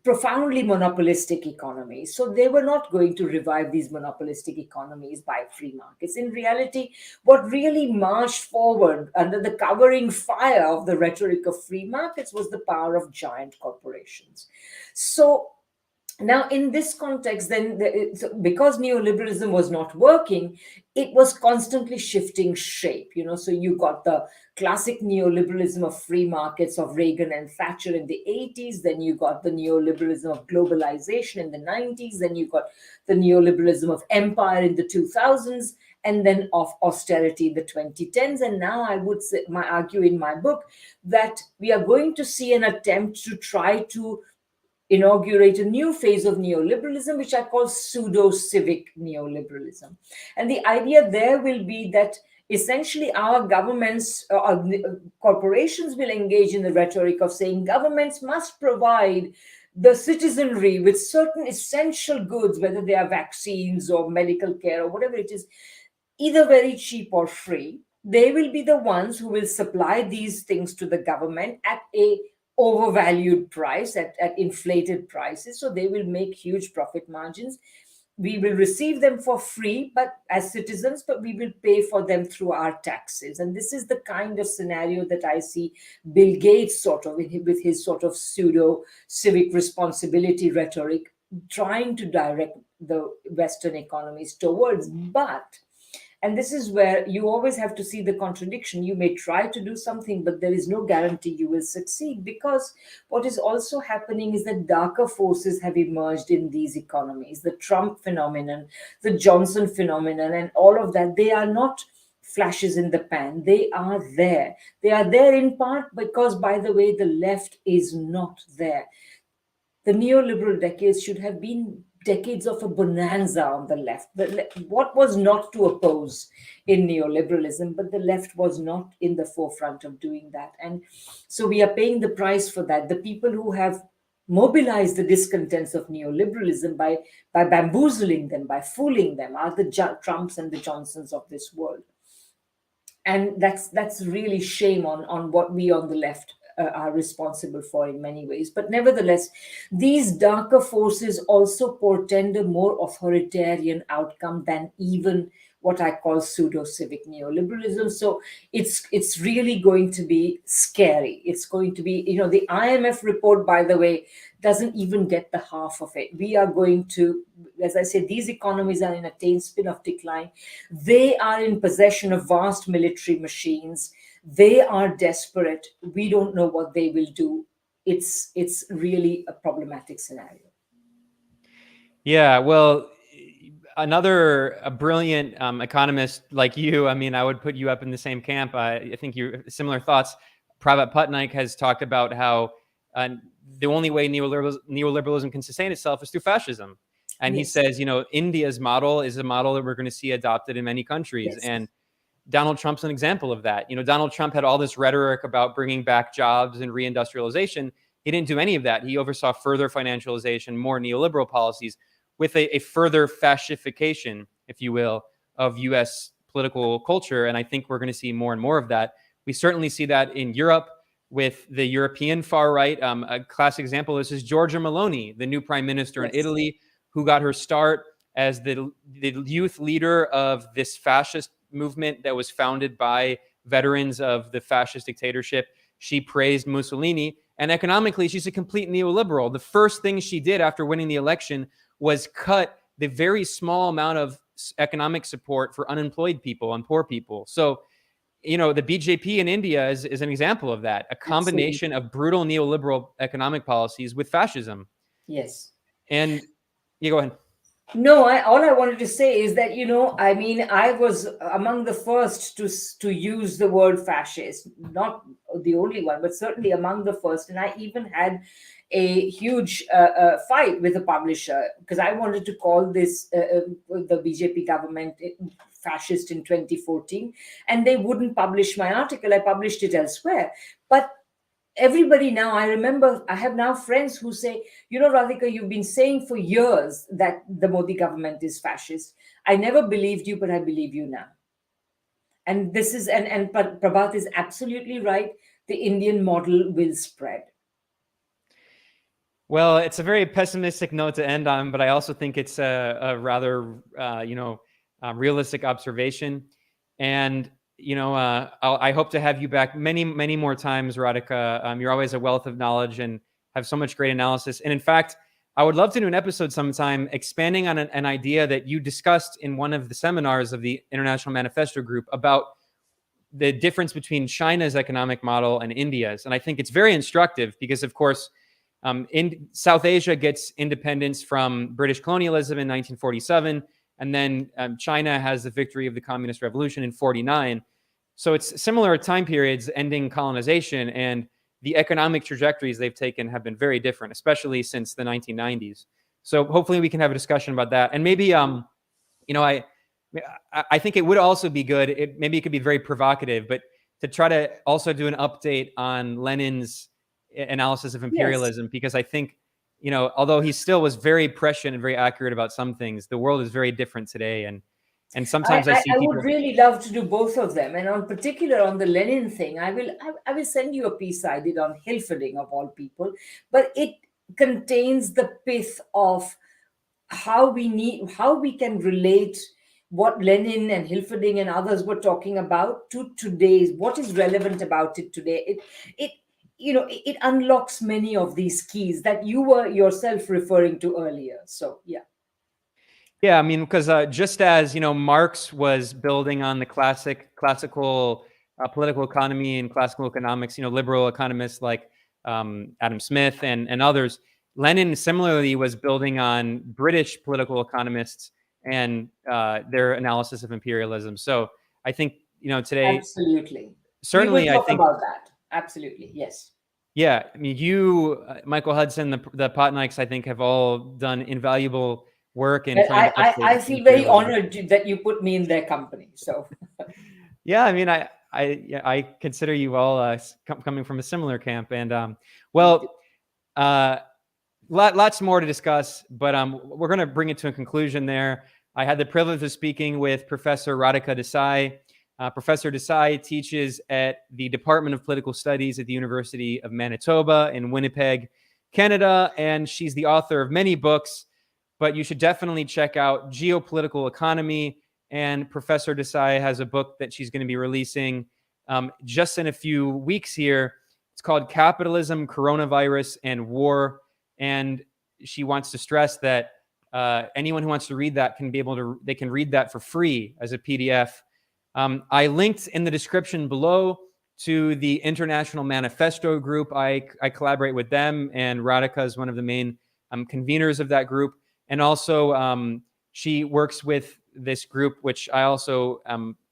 profoundly monopolistic economies. So they were not going to revive these monopolistic economies by free markets. In reality, what really marched forward under the covering fire of the rhetoric of free markets was the power of giant corporations. So now, in this context, then, because neoliberalism was not working, it was constantly shifting shape. So you got the classic neoliberalism of free markets of Reagan and Thatcher in the 80s. Then you got the neoliberalism of globalization in the 90s. Then you got the neoliberalism of empire in the 2000s, and then of austerity in the 2010s. And now I would argue in my book that we are going to see an attempt to try to inaugurate a new phase of neoliberalism, which I call pseudo-civic neoliberalism. And the idea there will be that essentially our governments, corporations will engage in the rhetoric of saying governments must provide the citizenry with certain essential goods, whether they are vaccines or medical care or whatever it is, either very cheap or free. They will be the ones who will supply these things to the government at a overvalued price, at inflated prices. So they will make huge profit margins. We will receive them for free, but as citizens, but we will pay for them through our taxes. And this is the kind of scenario that I see Bill Gates sort of with his sort of pseudo civic responsibility rhetoric trying to direct the Western economies towards. And this is where you always have to see the contradiction. You may try to do something, but there is no guarantee you will succeed, because what is also happening is that darker forces have emerged in these economies. The Trump phenomenon, the Johnson phenomenon, and all of that, they are not flashes in the pan. They are there. They are there in part because, by the way, the left is not there. The neoliberal decades should have been decades of a bonanza on the left. What was not to oppose in neoliberalism, but the left was not in the forefront of doing that. And so we are paying the price for that. The people who have mobilize the discontents of neoliberalism by bamboozling them, by fooling them, are the Trumps and the Johnsons of this world. And that's really shame on what we on the left are responsible for in many ways. But nevertheless, these darker forces also portend a more authoritarian outcome than even what I call pseudo civic neoliberalism. So it's really going to be scary. It's going to be, the IMF report, by the way, doesn't even get the half of it. We are going to, as I said, these economies are in a tailspin of decline. They are in possession of vast military machines. They are desperate. We don't know what they will do. It's really a problematic scenario. Yeah, well, another a brilliant economist like you, I mean, I would put you up in the same camp. I think you similar thoughts. Pravat Patnaik has talked about how the only way neoliberalism can sustain itself is through fascism. And he Yes. says, India's model is a model that we're going to see adopted in many countries. Yes. And Donald Trump's an example of that. Donald Trump had all this rhetoric about bringing back jobs and reindustrialization. He didn't do any of that. He oversaw further financialization, more neoliberal policies, with a further fascification, if you will, of US political culture. And I think we're going to see more and more of that. We certainly see that in Europe with the European far right. A classic example of this is Giorgia Meloni, the new prime minister in Italy, who got her start as the youth leader of this fascist movement that was founded by veterans of the fascist dictatorship. She praised Mussolini, and economically, she's a complete neoliberal. The first thing she did after winning the election was cut the very small amount of economic support for unemployed people and poor people. So, the BJP in India is an example of that, a combination of brutal neoliberal economic policies with fascism. Yes. And you go ahead. No, all I wanted to say is that, I mean, I was among the first to use the word fascist, not the only one, but certainly among the first. And I even had a huge fight with a publisher because I wanted to call this the BJP government fascist in 2014, and they wouldn't publish my article. I published it elsewhere. But everybody now, I remember, I have now friends who say, Radhika, you've been saying for years that the Modi government is fascist. I never believed you, but I believe you now. And this is, and Prabhat is absolutely right. The Indian model will spread. Well, it's a very pessimistic note to end on, but I also think it's a rather, realistic observation. And I hope to have you back many, many more times, Radhika. You're always a wealth of knowledge and have so much great analysis. And in fact, I would love to do an episode sometime expanding on an idea that you discussed in one of the seminars of the International Manifesto Group about the difference between China's economic model and India's. And I think it's very instructive because, of course, in South Asia gets independence from British colonialism in 1947. And then China has the victory of the Communist Revolution in 49. So it's similar time periods ending colonization, and the economic trajectories they've taken have been very different, especially since the 1990s. So hopefully we can have a discussion about that. And maybe, I think it would also be good. Maybe it could be very provocative, but to try to also do an update on Lenin's analysis of imperialism, because I think, although he still was very prescient and very accurate about some things, the world is very different today. And sometimes I see I people. would really love to do both of them. And on particular on the Lenin thing, I will send you a piece I did on Hilferding of all people, but it contains the pith of how we can relate what Lenin and Hilferding and others were talking about to today's, what is relevant about it today. It unlocks many of these keys that you were yourself referring to earlier. So Yeah, I mean, because just as Marx was building on the classical political economy and classical economics, liberal economists like Adam Smith and others, Lenin similarly was building on British political economists and their analysis of imperialism. So I think today, absolutely, we will certainly, I talk think about that. Absolutely, yes. Yeah, I mean, you, Michael Hudson, the Potnikes, I think, have all done invaluable work in Well, trying to I update feel very imperialism. honored that you put me in their company. So Yeah, I mean, I consider you all coming from a similar camp, and well, lots more to discuss, but we're going to bring it to a conclusion there. I had the privilege of speaking with Professor Radhika Desai. Professor Desai teaches at the Department of Political Studies at the University of Manitoba in Winnipeg, Canada, and she's the author of many books, but you should definitely check out Geopolitical Economy. And Professor Desai has a book that she's going to be releasing just in a few weeks here. It's called Capitalism, Coronavirus, and War. And she wants to stress that anyone who wants to read that they can read that for free as a PDF. I linked in the description below to the International Manifesto group. I collaborate with them, and Radhika is one of the main conveners of that group. And also, she works with this group, which I also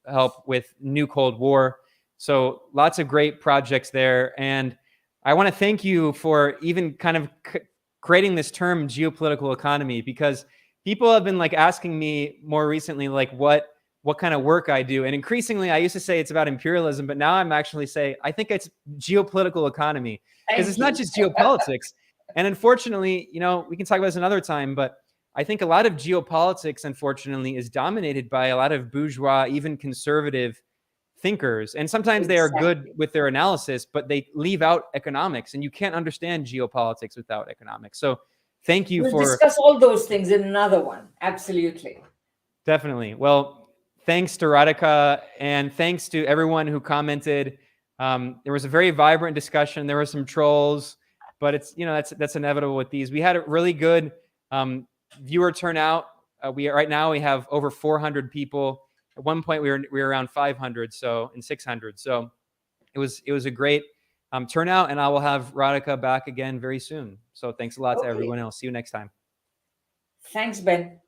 help with, New Cold War. So lots of great projects there. And I want to thank you for even kind of creating this term geopolitical economy, because people have been like asking me more recently, like what kind of work I do. And increasingly, I used to say it's about imperialism, but now I'm actually saying I think it's geopolitical economy, because it's not just geopolitics. And unfortunately, we can talk about this another time, but I think a lot of geopolitics, unfortunately, is dominated by a lot of bourgeois, even conservative thinkers. And sometimes they are good with their analysis, but they leave out economics, and you can't understand geopolitics without economics. So thank you We'll discuss all those things in another one. Absolutely. Definitely. Well, thanks to Radhika, and thanks to everyone who commented. There was a very vibrant discussion. There were some trolls, but it's, that's inevitable with these. We had a really good viewer turnout. Right now we have over 400 people. At one point we were around 500, and 600. So it was a great turnout, and I will have Radhika back again very soon. So thanks a lot to everyone else. See you next time. Thanks, Ben.